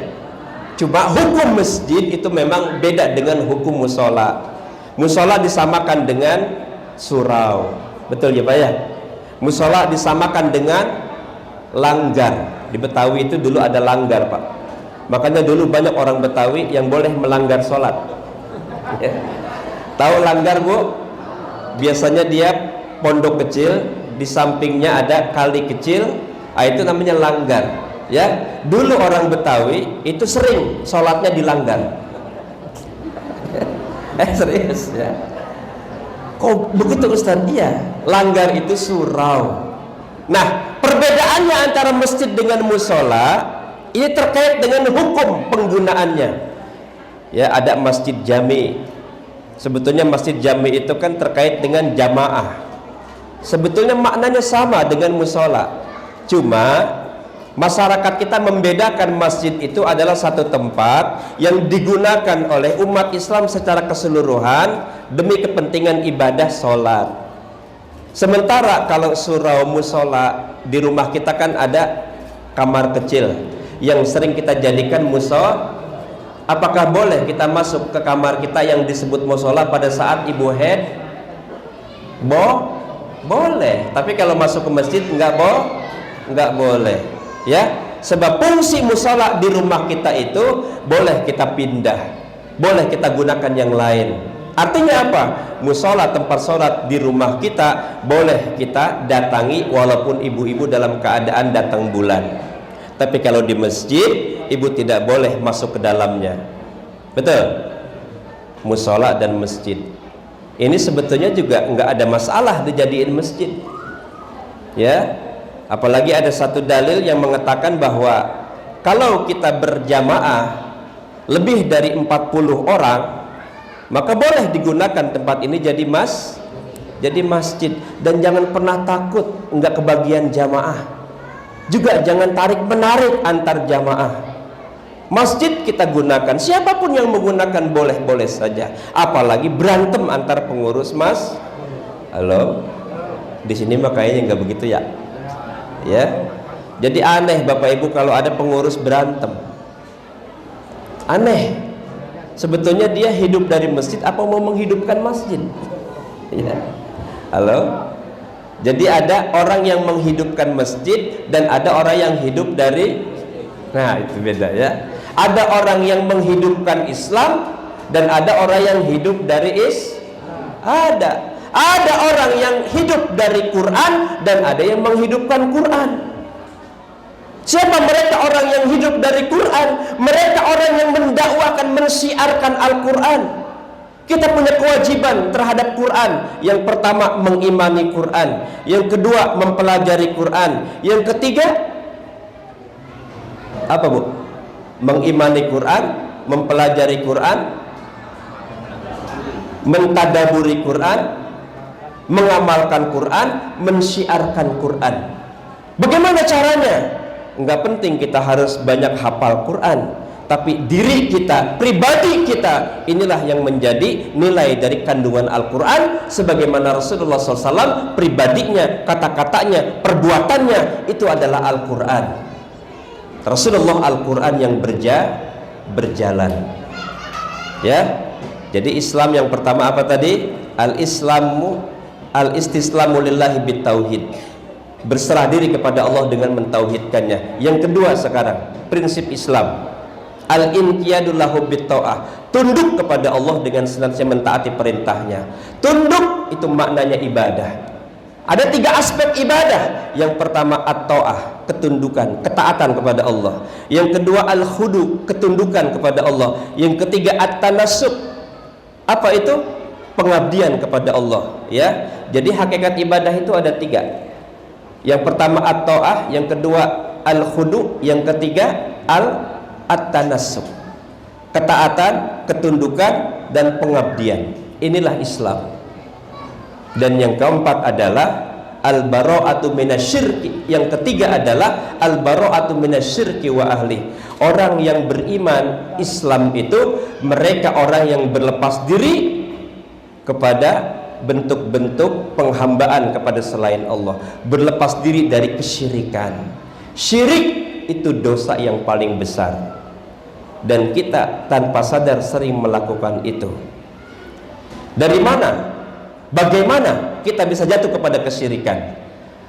Speaker 1: Cuma hukum masjid itu memang beda dengan hukum musola. Musola disamakan dengan surau, betul ya Pak ya? Musola disamakan dengan langgar. Di Betawi itu dulu ada langgar, Pak. Makanya dulu banyak orang Betawi yang boleh melanggar sholat. Ya. Tahu langgar, Bu? Biasanya dia pondok kecil, di sampingnya ada kali kecil. Itu namanya langgar, ya. Dulu orang Betawi itu sering sholatnya di langgar. Serius ya? Kok begitu Ustaz? Iya, langgar itu surau. Nah, perbedaannya antara masjid dengan musola ini terkait dengan hukum penggunaannya. Ya, ada masjid jami. Sebetulnya masjid jami itu kan terkait dengan jamaah. Sebetulnya maknanya sama dengan musola. Cuma masyarakat kita membedakan masjid itu adalah satu tempat yang digunakan oleh umat Islam secara keseluruhan demi kepentingan ibadah sholat. Sementara kalau surau musola, di rumah kita kan ada kamar kecil yang sering kita jadikan musola. Apakah boleh kita masuk ke kamar kita yang disebut musola pada saat ibu haid? Boleh. Tapi kalau masuk ke masjid nggak boleh, ya. Sebab fungsi musola di rumah kita itu boleh kita pindah, boleh kita gunakan yang lain. Artinya apa? Musola tempat sholat di rumah kita boleh kita datangi walaupun ibu-ibu dalam keadaan datang bulan. Tapi kalau di masjid, ibu tidak boleh masuk ke dalamnya. Betul? Musola dan masjid ini sebetulnya juga nggak ada masalah dijadiin masjid, ya. Apalagi ada satu dalil yang mengatakan bahwa kalau kita berjamaah lebih dari 40 orang, maka boleh digunakan tempat ini jadi masjid. Dan jangan pernah takut enggak kebagian jamaah. Juga jangan tarik-menarik antar jamaah. Masjid kita gunakan, siapapun yang menggunakan boleh-boleh saja. Apalagi berantem antar pengurus Halo? Di sini mah kayaknya nggak begitu ya. Ya, jadi aneh Bapak Ibu kalau ada pengurus berantem. Aneh. Sebetulnya dia hidup dari masjid apa mau menghidupkan masjid? Ya. Halo. Jadi ada orang yang menghidupkan masjid dan ada orang yang hidup dari. Nah, itu beda ya. Ada orang yang menghidupkan Islam dan ada orang yang hidup dari Ada orang yang hidup dari Quran dan ada yang menghidupkan Quran. Siapa mereka orang yang hidup dari Quran? Mereka orang yang mendakwakan, mensiarkan Al-Quran. Kita punya kewajiban terhadap Quran. Yang pertama mengimani Quran, yang kedua mempelajari Quran, yang ketiga apa Bu? Mengimani Quran, mempelajari Quran, mentadaburi Quran, mengamalkan Quran, mensiarkan Quran. Bagaimana caranya? Enggak penting kita harus banyak hafal Quran, tapi diri kita, pribadi kita, inilah yang menjadi nilai dari kandungan Al-Quran. Sebagaimana Rasulullah SAW, pribadinya, kata-katanya, perbuatannya itu adalah Al-Quran. Rasulullah Al-Quran yang berjalan. Ya, jadi Islam yang pertama apa tadi? Al-Islamu al-istislamu lillahi bitauhid. berserah diri kepada Allah dengan mentauhidkannya. Yang kedua sekarang, prinsip Islam, al-inqiyadu lahu bitta'ah, tunduk kepada Allah dengan senantiasa mentaati perintahnya. Tunduk itu maknanya ibadah. Ada 3 aspek ibadah. Yang pertama at-ta'ah, ketundukan, ketaatan kepada Allah. Yang kedua al-khudu, ketundukan kepada Allah. Yang ketiga at-tanassub. Apa itu? Pengabdian kepada Allah, ya. Jadi hakikat ibadah itu ada 3. Yang pertama at-ta'ah, yang kedua al-khudu, yang ketiga at-tanassub. Ketaatan, ketundukan, dan pengabdian. Inilah Islam. Dan yang keempat adalah al-bara'atu minasyirki. Yang ketiga adalah al-bara'atu minasyirki wa ahli. Orang yang beriman Islam itu mereka orang yang berlepas diri kepada bentuk-bentuk penghambaan kepada selain Allah, berlepas diri dari kesyirikan. Syirik itu dosa yang paling besar, dan kita tanpa sadar sering melakukan itu. Dari mana? Bagaimana kita bisa jatuh kepada kesyirikan?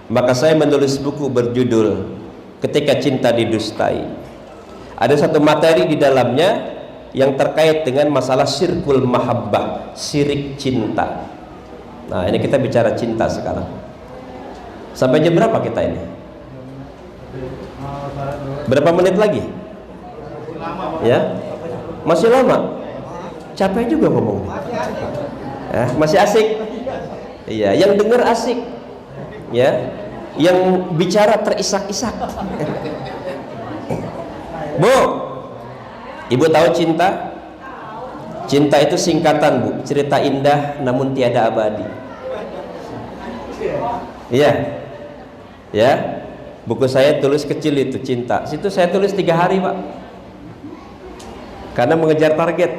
Speaker 1: Maka saya menulis buku berjudul Ketika Cinta Didustai. Ada satu materi di dalamnya yang terkait dengan masalah syirkul mahabbah, syirik cinta. Nah, ini kita bicara cinta sekarang. Sampai jam berapa kita ini? Berapa menit lagi? Ya, masih lama. Capek juga ngomong. Masih asik. Iya, yang dengar asik. Ya, yang bicara terisak-isak. Bu, ibu tahu cinta? Cinta itu singkatan, Bu, cerita indah namun tiada abadi. Iya, ya. Buku saya tulis kecil itu cinta. Situ saya tulis 3 hari, Pak. Karena mengejar target.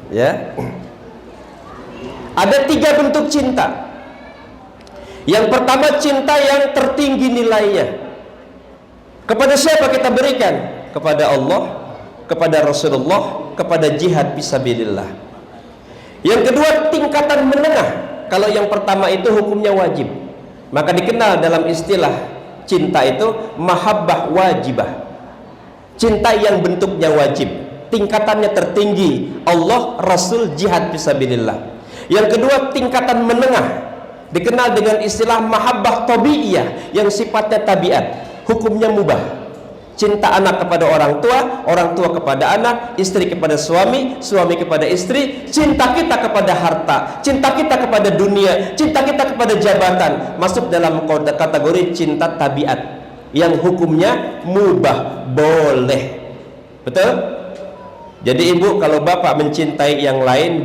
Speaker 1: Ya. Ada 3 bentuk cinta. Yang pertama, cinta yang tertinggi nilainya. Kepada siapa kita berikan? Kepada Allah, kepada Rasulullah, kepada jihad fisabilillah. Yang kedua, tingkatan menengah. Kalau yang pertama itu hukumnya wajib, maka dikenal dalam istilah cinta itu mahabbah wajibah. Cinta yang bentuknya wajib, tingkatannya tertinggi, Allah, Rasul, jihad fisabilillah. Yang kedua, tingkatan menengah, dikenal dengan istilah mahabbah tabi'iyah, yang sifatnya tabiat, hukumnya mubah. Cinta anak kepada orang tua kepada anak, istri kepada suami, suami kepada istri. Cinta kita kepada harta, cinta kita kepada dunia, cinta kita kepada jabatan, masuk dalam kategori cinta tabiat yang hukumnya mubah, boleh. Betul? Jadi ibu, kalau bapak mencintai yang lain,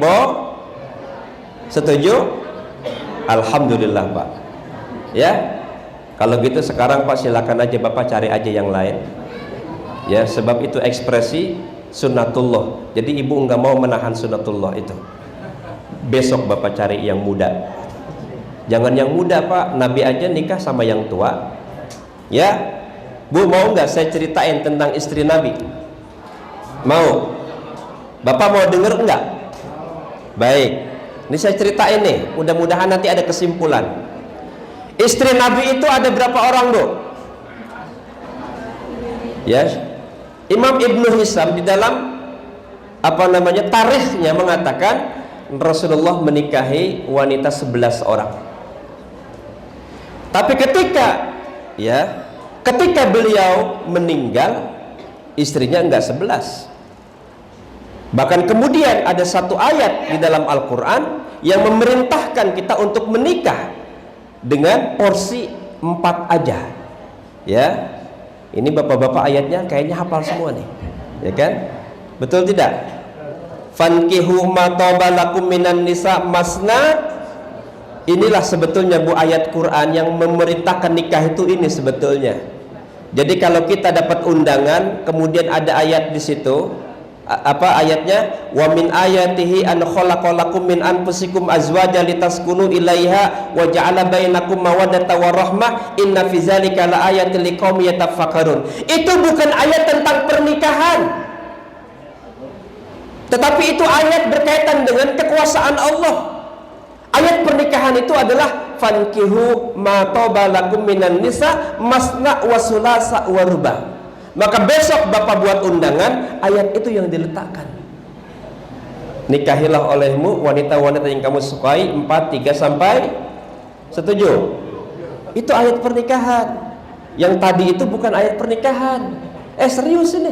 Speaker 1: setuju? Alhamdulillah, Pak. Ya, kalau gitu sekarang Pak silakan aja bapak cari aja yang lain. Ya, sebab itu ekspresi sunnatullah. Jadi ibu nggak mau menahan sunnatullah itu. Besok bapak cari yang muda. Jangan yang muda, Pak. Nabi aja nikah sama yang tua. Ya, Bu, mau nggak saya ceritain tentang istri Nabi? Mau? Bapak mau denger enggak? Baik. Ini saya ceritain nih, mudah-mudahan nanti ada kesimpulan. Istri Nabi itu ada berapa orang, Bu? Ya, Imam Ibnu Hisam di dalam tarikhnya mengatakan Rasulullah menikahi wanita 11 orang. Tapi ketika beliau meninggal, istrinya enggak 11. Bahkan kemudian ada satu ayat di dalam Al-Quran yang memerintahkan kita untuk menikah dengan porsi 4 aja. Ya, ini bapak-bapak ayatnya kayaknya hafal semua nih, ya kan? Betul tidak? Fankihu ma taba lakum minan nisa masna. Inilah sebetulnya, Bu, ayat Quran yang memerintahkan nikah itu ini sebetulnya. Jadi kalau kita dapat undangan, kemudian ada ayat di situ, apa ayatnya? Wa min ayatihi an khalaqalakum min anfusikum azwajan litaskunu ilaiha wa ja'ala bainakum mawaddatan wa rahmah inna fi dzalika laayatil liqaumin yatafakkarun. Itu bukan ayat tentang pernikahan, tetapi itu ayat berkaitan dengan kekuasaan Allah. Ayat pernikahan itu adalah fankihu ma taba lakum minan nisa masna wa sulasa wa ruba. Maka besok Bapak buat undangan, ayat itu yang diletakkan. Nikahilah olehmu wanita-wanita yang kamu sukai 4, 3 sampai 7. Itu ayat pernikahan. Yang tadi itu bukan ayat pernikahan. Serius ini.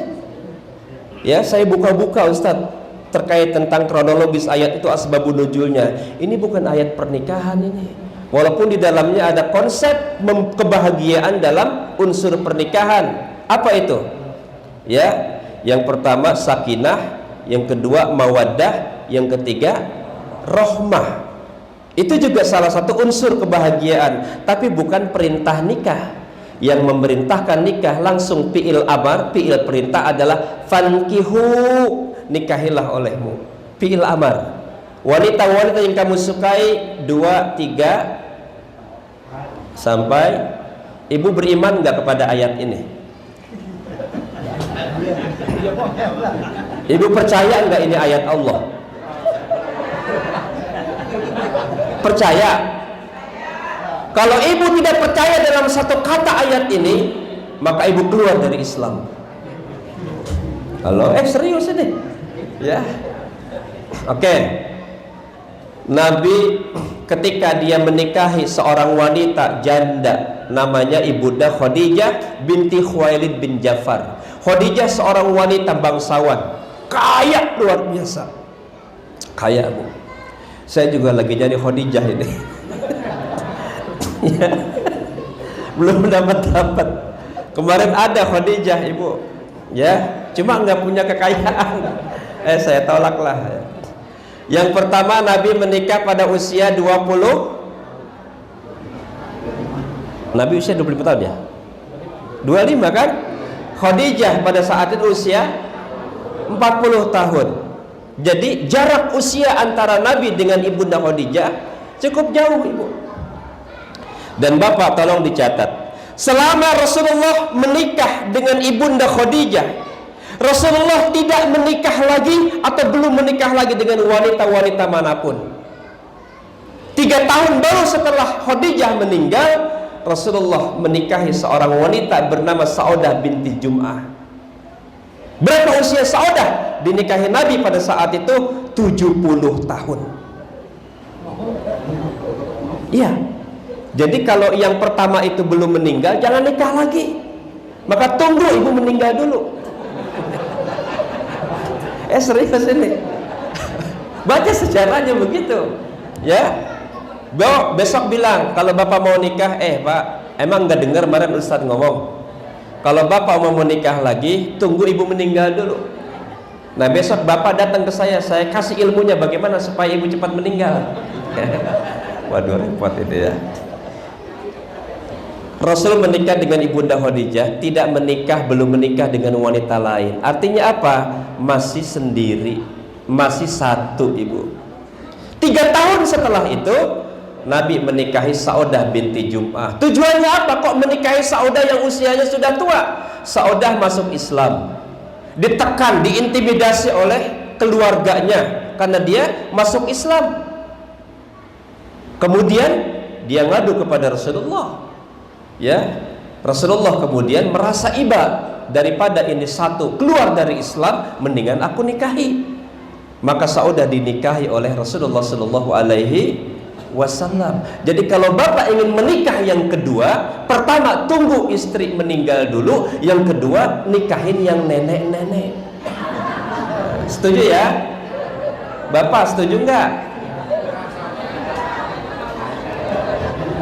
Speaker 1: Ya, saya buka-buka Ustadz terkait tentang kronologis ayat itu, asbabun nuzulnya. Ini bukan ayat pernikahan ini. Walaupun di dalamnya ada konsep kebahagiaan dalam unsur pernikahan. Apa itu? Ya, yang pertama sakinah, yang kedua mawaddah, yang ketiga rahmah. Itu juga salah satu unsur kebahagiaan, tapi bukan perintah nikah. Yang memerintahkan nikah langsung fi'il amar, fi'il perintah adalah fankihu, nikahilah olehmu. Fi'il amar. Wanita-wanita yang kamu sukai 2, 3 sampai. Ibu beriman nggak kepada ayat ini? Ibu percaya nggak ini ayat Allah? Percaya? Kalau ibu tidak percaya dalam satu kata ayat ini, maka ibu keluar dari Islam. Halo, serius ini? Ya. Oke. Nabi ketika dia menikahi seorang wanita janda, namanya Ibunda Khadijah binti Khuwailid bin Ja'far. Khadijah seorang wanita bangsawan, kaya luar biasa. Kaya, Bu. Saya juga lagi jadi Khadijah ini. Ya. Belum dapat. Kemarin ada Khadijah, Ibu. Ya, cuma nggak punya kekayaan. Saya tolaklah. Yang pertama, Nabi menikah pada usia 20. Nabi usia 25 tahun ya? 25 kan? Khadijah pada saat itu usia 40 tahun. Jadi jarak usia antara Nabi dengan Ibunda Khadijah cukup jauh, Ibu. Dan Bapak tolong dicatat, selama Rasulullah menikah dengan Ibunda Khadijah, Rasulullah tidak menikah lagi atau belum menikah lagi dengan wanita-wanita manapun. 3 tahun baru setelah Khadijah meninggal, Rasulullah menikahi seorang wanita bernama Saudah binti Jum'ah. Berapa usia Saudah? Dinikahi Nabi pada saat itu 70 tahun. Iya. Jadi kalau yang pertama itu belum meninggal, jangan nikah lagi. Maka tunggu ibu meninggal dulu. Serius ini. Baca sejarahnya begitu. Ya. Besok bilang kalau bapak mau nikah, Pak, emang nggak dengar kemarin Ustadz ngomong, kalau bapak mau menikah lagi, tunggu ibu meninggal dulu. Nah besok bapak datang ke saya kasih ilmunya bagaimana supaya ibu cepat meninggal. Waduh, repot itu ya. Rasul menikah dengan Ibunda Khadijah, tidak menikah, belum menikah dengan wanita lain. Artinya apa? Masih sendiri, masih satu, Ibu. 3 tahun setelah itu Nabi menikahi Saudah binti Jum'ah. Tujuannya apa kok menikahi Saudah yang usianya sudah tua? Saudah masuk Islam, ditekan, diintimidasi oleh keluarganya karena dia masuk Islam. Kemudian dia ngadu kepada Rasulullah. Ya, Rasulullah kemudian merasa iba, daripada ini satu keluar dari Islam, mendingan aku nikahi. Maka Saudah dinikahi oleh Rasulullah Shallallahu Alaihi Wasallam. Jadi kalau bapak ingin menikah yang kedua, pertama tunggu istri meninggal dulu, yang kedua nikahin yang nenek-nenek. Setuju ya? Bapak setuju nggak?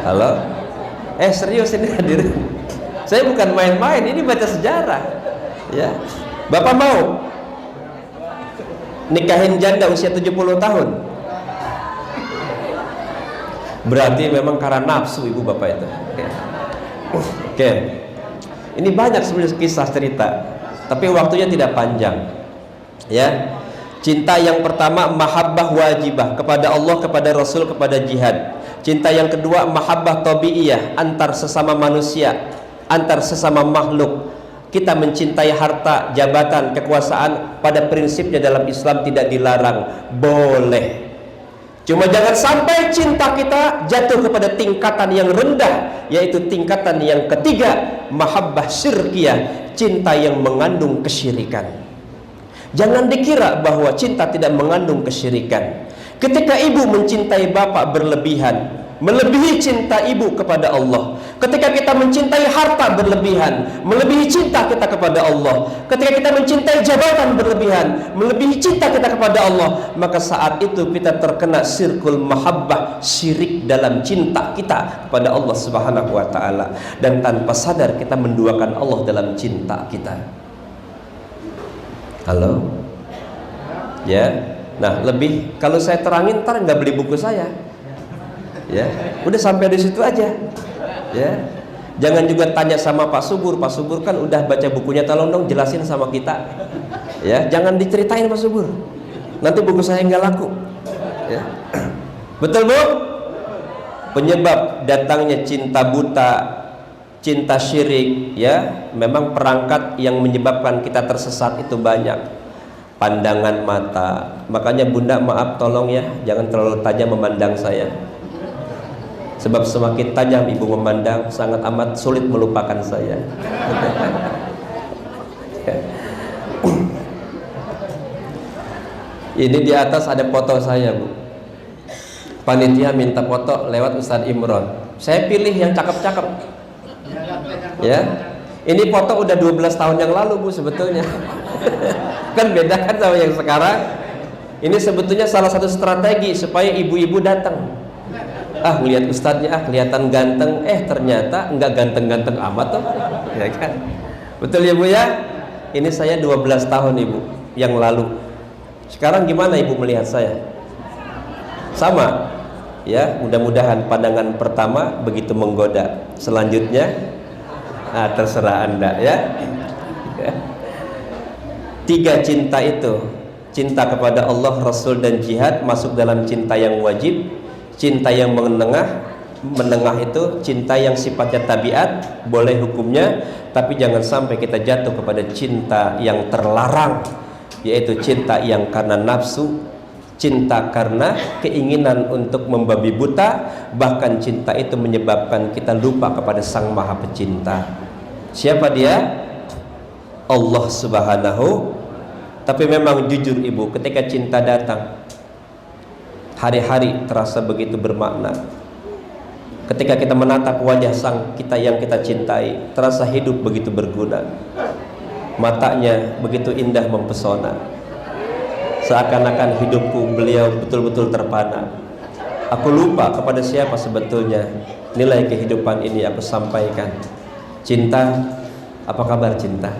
Speaker 1: Halo? Serius ini hadirin. Saya bukan main-main, ini baca sejarah. Ya. Bapak mau nikahin janda usia 70 tahun? Berarti memang karena nafsu ibu bapak itu. Oke. Ini banyak sebenarnya kisah cerita, tapi waktunya tidak panjang. Ya. Cinta yang pertama mahabbah wajibah kepada Allah, kepada Rasul, kepada jihad. Cinta yang kedua mahabbah tabiiyah, antar sesama manusia, antar sesama makhluk. Kita mencintai harta, jabatan, kekuasaan pada prinsipnya dalam Islam tidak dilarang, boleh. Cuma jangan sampai cinta kita jatuh kepada tingkatan yang rendah, yaitu tingkatan yang ketiga, mahabbah syirkiyah, cinta yang mengandung kesyirikan. Jangan dikira bahwa cinta tidak mengandung kesyirikan. Ketika ibu mencintai bapak berlebihan, melebihi cinta ibu kepada Allah. Ketika kita mencintai harta berlebihan, melebihi cinta kita kepada Allah. Ketika kita mencintai jabatan berlebihan, melebihi cinta kita kepada Allah, maka saat itu kita terkena sirkul mahabbah, syirik dalam cinta kita kepada Allah Subhanahu wa taala, dan tanpa sadar kita menduakan Allah dalam cinta kita. Halo? Ya. Nah, lebih kalau saya terangin ntar nggak beli buku saya. Ya, udah sampai di situ aja. Ya, jangan juga tanya sama Pak Subur. Pak Subur kan udah baca bukunya, tolong dong jelasin sama kita. Ya, jangan diceritain Pak Subur. Nanti buku saya nggak laku. Ya. Betul Bu? Penyebab datangnya cinta buta, cinta syirik, ya, memang perangkat yang menyebabkan kita tersesat itu banyak. Pandangan mata. Makanya Bunda maaf tolong ya, jangan terlalu tajam memandang saya. Sebab semakin tajam ibu memandang, sangat amat sulit melupakan saya. Ini di atas ada foto saya Bu. Panitia minta foto lewat Ustadz Imron. Saya pilih yang cakep-cakep. Ya, ini foto udah 12 tahun yang lalu Bu sebetulnya. Kan beda kan sama yang sekarang. Ini sebetulnya salah satu strategi supaya ibu-ibu datang. Ah, ngelihat ustadznya, ah kelihatan ganteng, ternyata enggak ganteng-ganteng amat toh, ya kan? Betul ya Bu ya? Ini saya 12 tahun Ibu yang lalu. Sekarang gimana Ibu melihat saya? Sama? Ya, mudah-mudahan pandangan pertama begitu menggoda. Selanjutnya, terserah Anda ya. 3 cinta itu, cinta kepada Allah, Rasul dan jihad masuk dalam cinta yang wajib. Cinta yang menengah itu cinta yang sifatnya tabiat, boleh hukumnya, tapi jangan sampai kita jatuh kepada cinta yang terlarang, yaitu cinta yang karena nafsu, cinta karena keinginan untuk membabi buta, bahkan cinta itu menyebabkan kita lupa kepada Sang Maha Pecinta. Siapa dia? Allah Subhanahu. Tapi memang jujur Ibu, ketika cinta datang, hari-hari terasa begitu bermakna. Ketika kita menatap wajah sang kita yang kita cintai, terasa hidup begitu berguna. Matanya begitu indah mempesona. Seakan-akan hidupku beliau betul-betul terpana. Aku lupa kepada siapa sebetulnya nilai kehidupan ini aku sampaikan. Cinta, apa kabar cinta?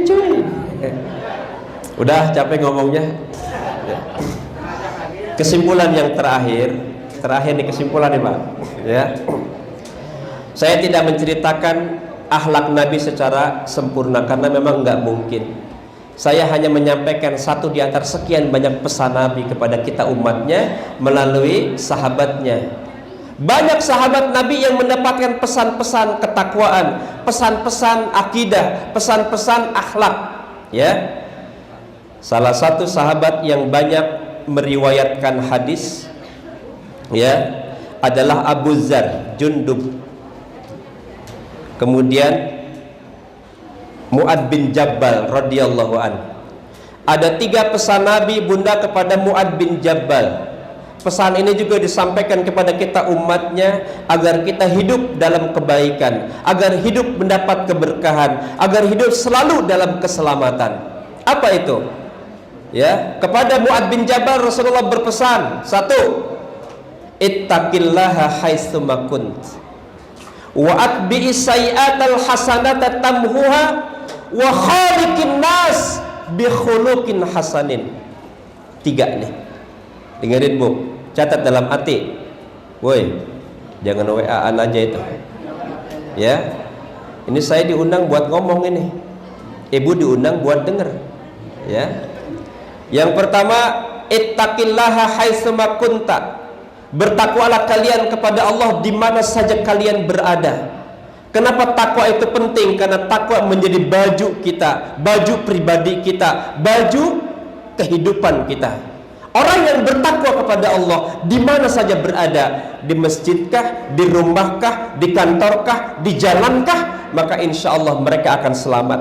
Speaker 1: Cuy. Udah capek ngomongnya. Kesimpulan yang terakhir nih kesimpulan nih Pak. Ya. Saya tidak menceritakan akhlak Nabi secara sempurna karena memang nggak mungkin. Saya hanya menyampaikan satu di antara sekian banyak pesan Nabi kepada kita umatnya melalui sahabatnya. Banyak sahabat Nabi yang mendapatkan pesan-pesan ketakwaan, pesan-pesan akidah, pesan-pesan akhlak. Ya. Salah satu sahabat yang banyak meriwayatkan hadis ya adalah Abu Dzar Jundub, kemudian Mu'ad bin Jabal radhiyallahu an. Ada 3 pesan Nabi Bunda kepada Mu'ad bin Jabal. Pesan ini juga disampaikan kepada kita umatnya agar kita hidup dalam kebaikan, agar hidup mendapat keberkahan, agar hidup selalu dalam keselamatan. Apa itu? Ya, kepada Mu'ad bin Jabal Rasulullah berpesan, 1, ittaqillaha haitsuma kunt wa atbi'is sayyi'atal hasanata tamhuha wa khaliqin nas bi khuluqin hasanin. 3 nih. Dengerin Bu, catat dalam hati. Woi, jangan WA-an aja itu. Ya. Ini saya diundang buat ngomong ini. Ibu diundang buat denger. Ya. Yang pertama, ittaqillaha haitsuma kunta. Bertakwalah kalian kepada Allah di mana saja kalian berada. Kenapa takwa itu penting? Karena takwa menjadi baju kita, baju pribadi kita, baju kehidupan kita. Orang yang bertakwa kepada Allah di mana saja berada, di masjidkah, di rumahkah, di kantorkah, di jalankah, maka insya Allah mereka akan selamat.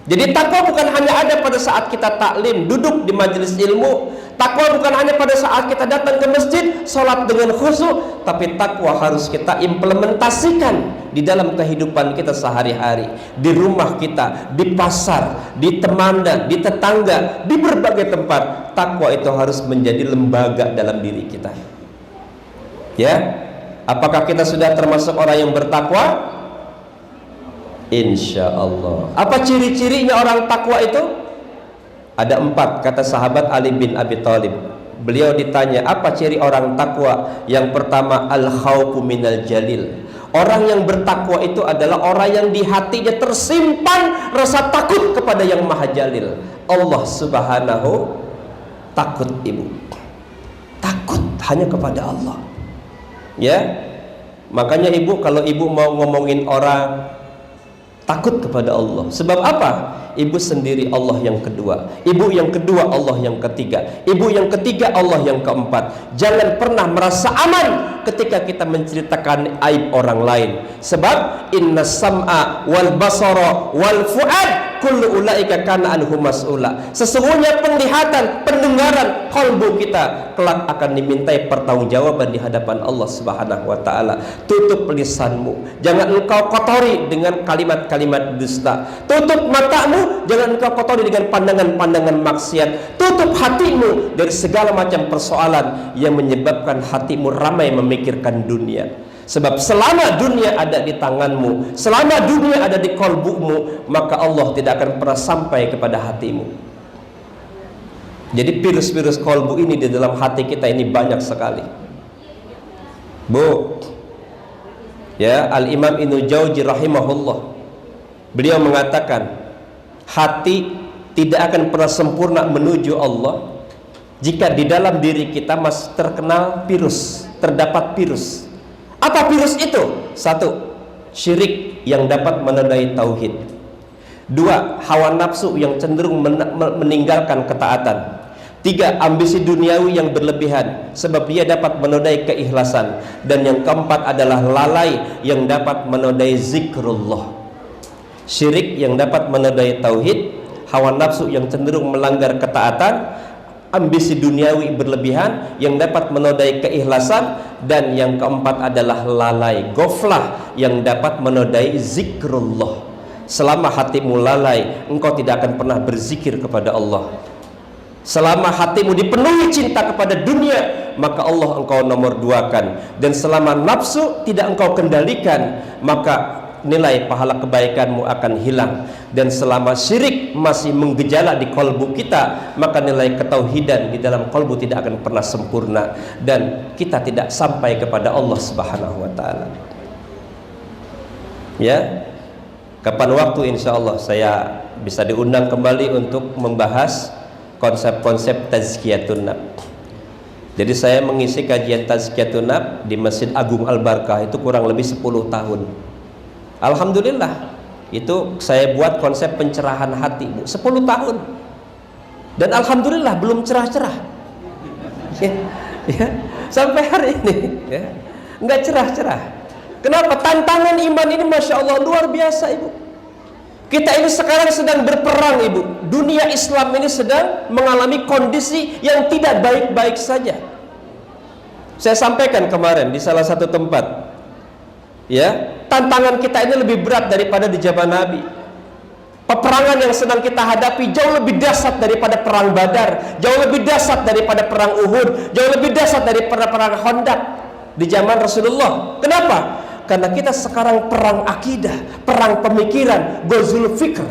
Speaker 1: Jadi takwa bukan hanya ada pada saat kita taklim, duduk di majelis ilmu. Takwa bukan hanya pada saat kita datang ke masjid, sholat dengan khusyuk. Tapi takwa harus kita implementasikan di dalam kehidupan kita sehari-hari, di rumah kita, di pasar, di teman, di tetangga, di berbagai tempat. Takwa itu harus menjadi lembaga dalam diri kita. Ya, apakah kita sudah termasuk orang yang bertakwa? Insya Allah. Apa ciri-cirinya orang takwa itu? Ada 4, kata sahabat Ali bin Abi Thalib. Beliau ditanya, apa ciri orang takwa? Yang pertama, al-khawfu minal jalil. Orang yang bertakwa itu adalah orang yang di hatinya tersimpan rasa takut kepada yang maha jalil, Allah subhanahu. Takut ibu, takut hanya kepada Allah. Ya, makanya ibu, kalau ibu mau ngomongin orang, takut kepada Allah. Sebab apa? Ibu sendiri Allah yang kedua, ibu yang kedua Allah yang ketiga, ibu yang ketiga Allah yang keempat. Jangan pernah merasa aman ketika kita menceritakan aib orang lain. Sebab inna sam'a wal basara wal fu'ad kullu ulaika kana anhu mas'ula. Sesungguhnya penglihatan, pendengaran, kalbu kita kelak akan dimintai pertanggungjawaban di hadapan Allah Subhanahu wa taala. Tutup lisanmu, jangan engkau kotori dengan kalimat-kalimat dusta. Tutup matamu, jangan engkau kotori dengan pandangan-pandangan maksiat. Tutup hatimu dari segala macam persoalan yang menyebabkan hatimu ramai memikirkan dunia. Sebab selama dunia ada di tanganmu, selama dunia ada di kolbumu, maka Allah tidak akan pernah sampai kepada hatimu. Jadi virus-virus kolbu ini di dalam hati kita ini banyak sekali. Bu, ya, Al-Imam Ibnu Jauzi rahimahullah, beliau mengatakan, hati tidak akan pernah sempurna menuju Allah jika di dalam diri kita masih terkenal virus, terdapat virus. Apa virus itu? 1. Syirik yang dapat menodai tauhid. 2. Hawa nafsu yang cenderung meninggalkan ketaatan. 3. Ambisi duniawi yang berlebihan, sebab dia dapat menodai keikhlasan. Dan yang keempat adalah lalai yang dapat menodai zikrullah. Syirik yang dapat menodai tauhid, hawa nafsu yang cenderung melanggar ketaatan, ambisi duniawi berlebihan yang dapat menodai keikhlasan, dan yang keempat adalah lalai, goflah yang dapat menodai zikrullah. Selama hatimu lalai, engkau tidak akan pernah berzikir kepada Allah. Selama hatimu dipenuhi cinta kepada dunia, maka Allah engkau nomor duakan. Dan selama nafsu tidak engkau kendalikan, maka nilai pahala kebaikanmu akan hilang. Dan selama syirik masih menggejala di kolbu kita, maka nilai ketauhidan di dalam kolbu tidak akan pernah sempurna, dan kita tidak sampai kepada Allah Subhanahu wa taala. Ya, kapan waktu insya Allah saya bisa diundang kembali untuk membahas konsep-konsep tazkiyatun nafs. Jadi saya mengisi kajian tazkiyatun nafs di Masjid Agung Al-Barkah itu kurang lebih 10 tahun. Alhamdulillah, itu saya buat konsep pencerahan hati 10 tahun, dan alhamdulillah belum cerah-cerah ya, sampai hari ini ya, nggak cerah-cerah. Kenapa? Tantangan iman ini Masya Allah luar biasa ibu. Kita ini sekarang sedang berperang ibu. Dunia Islam ini sedang mengalami kondisi yang tidak baik-baik saja. Saya sampaikan kemarin di salah satu tempat, ya, tantangan kita ini lebih berat daripada di zaman Nabi. Peperangan yang sedang kita hadapi jauh lebih dahsyat daripada perang Badar, jauh lebih dahsyat daripada perang Uhud, jauh lebih dahsyat daripada perang Khandaq di zaman Rasulullah. Kenapa? Karena kita sekarang perang akidah, perang pemikiran, ghazul fikr.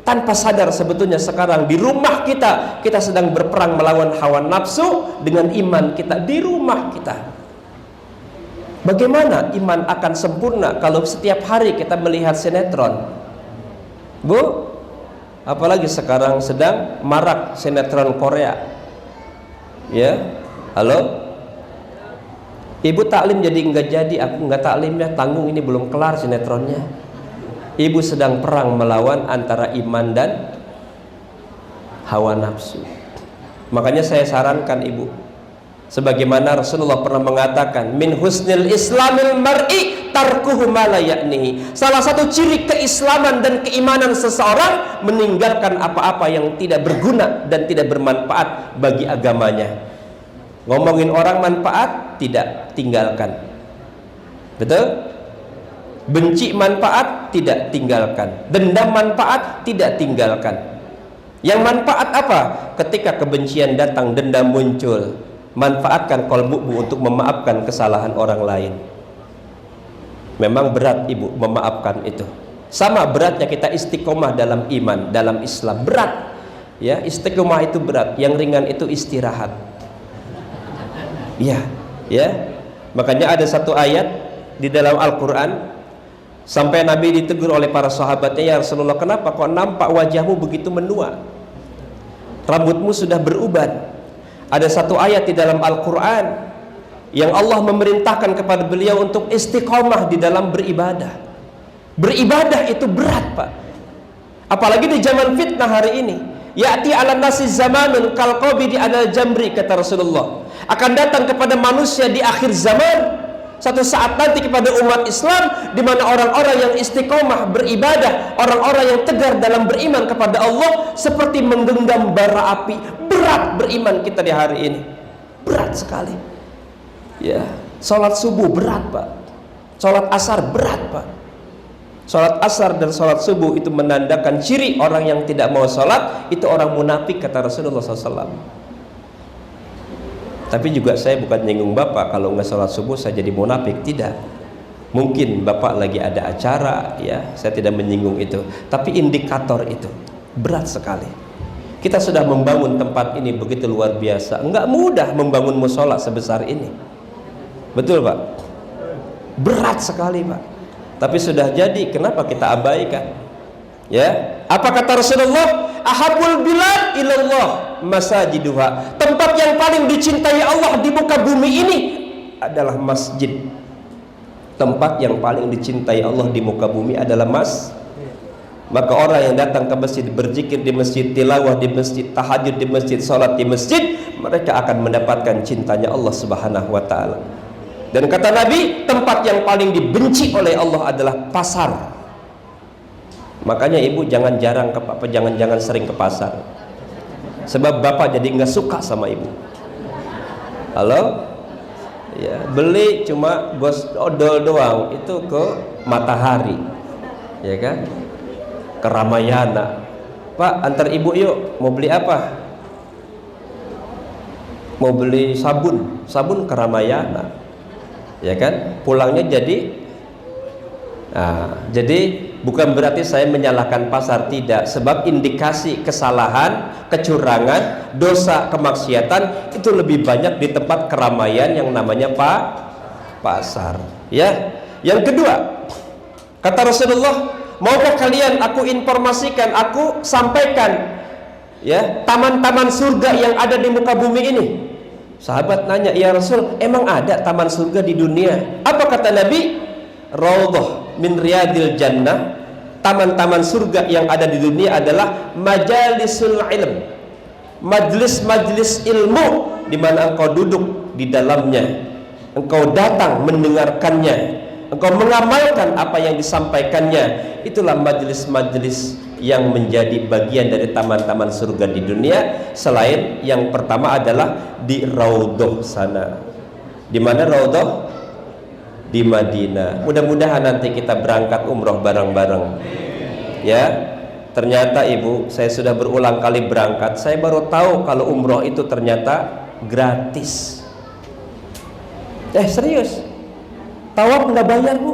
Speaker 1: Tanpa sadar sebetulnya sekarang di rumah kita sedang berperang melawan hawa nafsu dengan iman kita di rumah kita. Bagaimana iman akan sempurna kalau setiap hari kita melihat sinetron? Bu, apalagi sekarang sedang marak sinetron Korea. Ya, halo? Ibu taklim jadi enggak jadi, aku enggak taklimnya, tanggung, ini belum kelar sinetronnya. Ibu sedang perang melawan antara iman dan hawa nafsu. Makanya saya sarankan ibu, sebagaimana Rasulullah pernah mengatakan, min husnil islamil mar'i tarkuhu ma la ya'nihi. Salah satu ciri keislaman dan keimanan seseorang meninggalkan apa-apa yang tidak berguna dan tidak bermanfaat bagi agamanya. Ngomongin orang manfaat, tidak, tinggalkan. Betul? Benci manfaat, tidak, tinggalkan. Dendam manfaat, tidak, tinggalkan. Yang manfaat apa? Ketika kebencian datang, dendam muncul, manfaatkan qalbumu untuk memaafkan kesalahan orang lain. Memang berat ibu memaafkan itu. Sama beratnya kita istiqomah dalam iman, dalam Islam. Berat. Ya, istiqomah itu berat. Yang ringan itu istirahat. Ya, ya. Makanya ada satu ayat di dalam Al-Quran, sampai Nabi ditegur oleh para sahabatnya, ya Rasulullah, kenapa kok nampak wajahmu begitu menua, rambutmu sudah beruban? Ada satu ayat di dalam Al-Quran yang Allah memerintahkan kepada beliau untuk istiqomah di dalam beribadah. Beribadah itu berat, Pak. Apalagi di zaman fitnah hari ini. Ya'ti ala nasi zamanun kal qabidi ala jamri, kata Rasulullah. Akan datang kepada manusia di akhir zaman satu saat nanti kepada umat Islam, di mana orang-orang yang istiqomah beribadah, orang-orang yang tegar dalam beriman kepada Allah, seperti menggenggam bara api. Berat beriman kita di hari ini, berat sekali. Ya, sholat subuh berat, Pak. Sholat asar berat, Pak. Sholat asar dan sholat subuh itu menandakan ciri orang yang tidak mau sholat, itu orang munafik, kata Rasulullah SAW. Tapi juga saya bukan nyinggung Bapak, kalau nggak sholat subuh saya jadi munafik, tidak. Mungkin Bapak lagi ada acara, ya, saya tidak menyinggung itu. Tapi indikator itu berat sekali. Kita sudah membangun tempat ini begitu luar biasa. Enggak mudah membangun musola sebesar ini. Betul, Pak? Berat sekali, Pak. Tapi sudah jadi, kenapa kita abaikan? Ya, apa kata Rasulullah? Ahabul bilad ilallah masajiduha. Tempat yang paling dicintai Allah di muka bumi ini adalah masjid. Tempat yang paling dicintai Allah di muka bumi adalah Maka orang yang datang ke masjid, berzikir di masjid, tilawah di masjid, tahajud di masjid, salat di masjid, mereka akan mendapatkan cintanya Allah Subhanahu wa taala. Dan kata Nabi, tempat yang paling dibenci oleh Allah adalah pasar. Makanya ibu jangan sering ke pasar. Sebab bapak jadi nggak suka sama ibu. Halo? Ya, beli cuma gos odol doang, itu ke Matahari. Ya kan? Ke Ramayana. Pak, antar ibu yuk, mau beli apa? Mau beli sabun ke Ramayana. Ya kan, pulangnya jadi bukan berarti saya menyalahkan pasar, tidak, sebab indikasi kesalahan, kecurangan, dosa, kemaksiatan itu lebih banyak di tempat keramaian yang namanya pasar. Ya, yang kedua, kata Rasulullah, maukah kalian aku informasikan, aku sampaikan, ya, taman-taman surga yang ada di muka bumi ini? Sahabat nanya, ya Rasul, emang ada taman surga di dunia? Apa kata Nabi? Raudhah min riyadil jannah. Taman-taman surga yang ada di dunia adalah majalisul ilm, majlis-majlis ilmu, di mana engkau duduk di dalamnya, engkau datang mendengarkannya, engkau mengamalkan apa yang disampaikannya. Itulah majlis-majlis yang menjadi bagian dari taman-taman surga di dunia. Selain yang pertama adalah di Raudhah sana. Di mana Raudhah? Di Madinah. Mudah-mudahan nanti kita berangkat umroh bareng-bareng. Ya, ternyata ibu, saya sudah berulang kali berangkat, saya baru tahu kalau umroh itu ternyata gratis. Serius? Tawaf nggak bayar, Bu.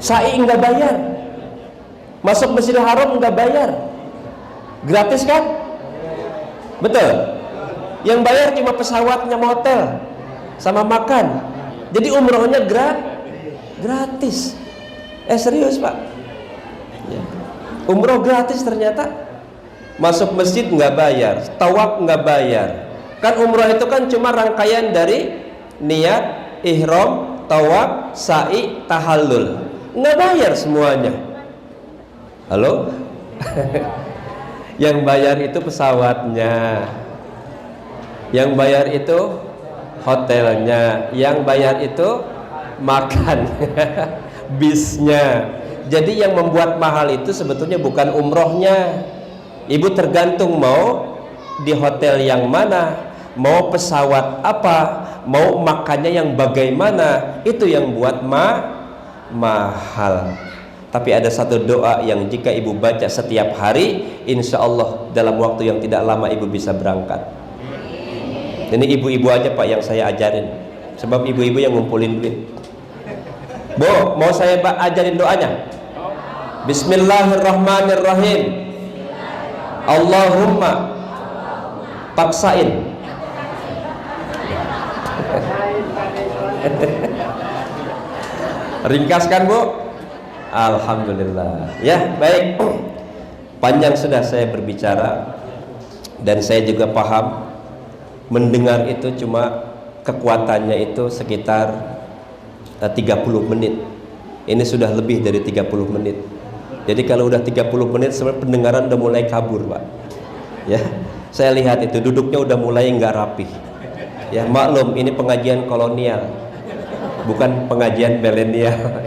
Speaker 1: Sa'i nggak bayar. Masuk Masjidil Haram nggak bayar. Gratis kan? Betul. Yang bayar cuma pesawatnya, hotel, sama makan. Jadi umrohnya gratis. Serius, Pak? Ya. Umroh gratis ternyata. Masuk masjid nggak bayar, tawaf nggak bayar. Kan umroh itu kan cuma rangkaian dari niat, ihram, tawaf, sa'i, tahallul. Nggak bayar semuanya. Halo? Yang bayar itu pesawatnya, yang bayar itu hotelnya, yang bayar itu makan bisnya. Jadi yang membuat mahal itu sebetulnya bukan umrohnya. Ibu tergantung mau di hotel yang mana, mau pesawat apa, mau makannya yang bagaimana, itu yang buat mahal. Tapi ada satu doa yang jika ibu baca setiap hari, insya Allah dalam waktu yang tidak lama ibu bisa berangkat. Ini ibu-ibu aja Pak yang saya ajarin, sebab ibu-ibu yang ngumpulin duit. Bu, mau saya ajarin doanya? Bismillahirrahmanirrahim. Allahumma paksain. Ringkaskan Bu. Alhamdulillah. Ya, baik. Panjang sudah saya berbicara dan saya juga paham mendengar itu cuma kekuatannya itu sekitar 30 menit. Ini sudah lebih dari 30 menit. Jadi kalau udah 30 menit sebenarnya pendengaran udah mulai kabur, Pak. Ya. Saya lihat itu duduknya udah mulai nggak rapih. Ya, maklum ini pengajian kolonial. Bukan pengajian milenial.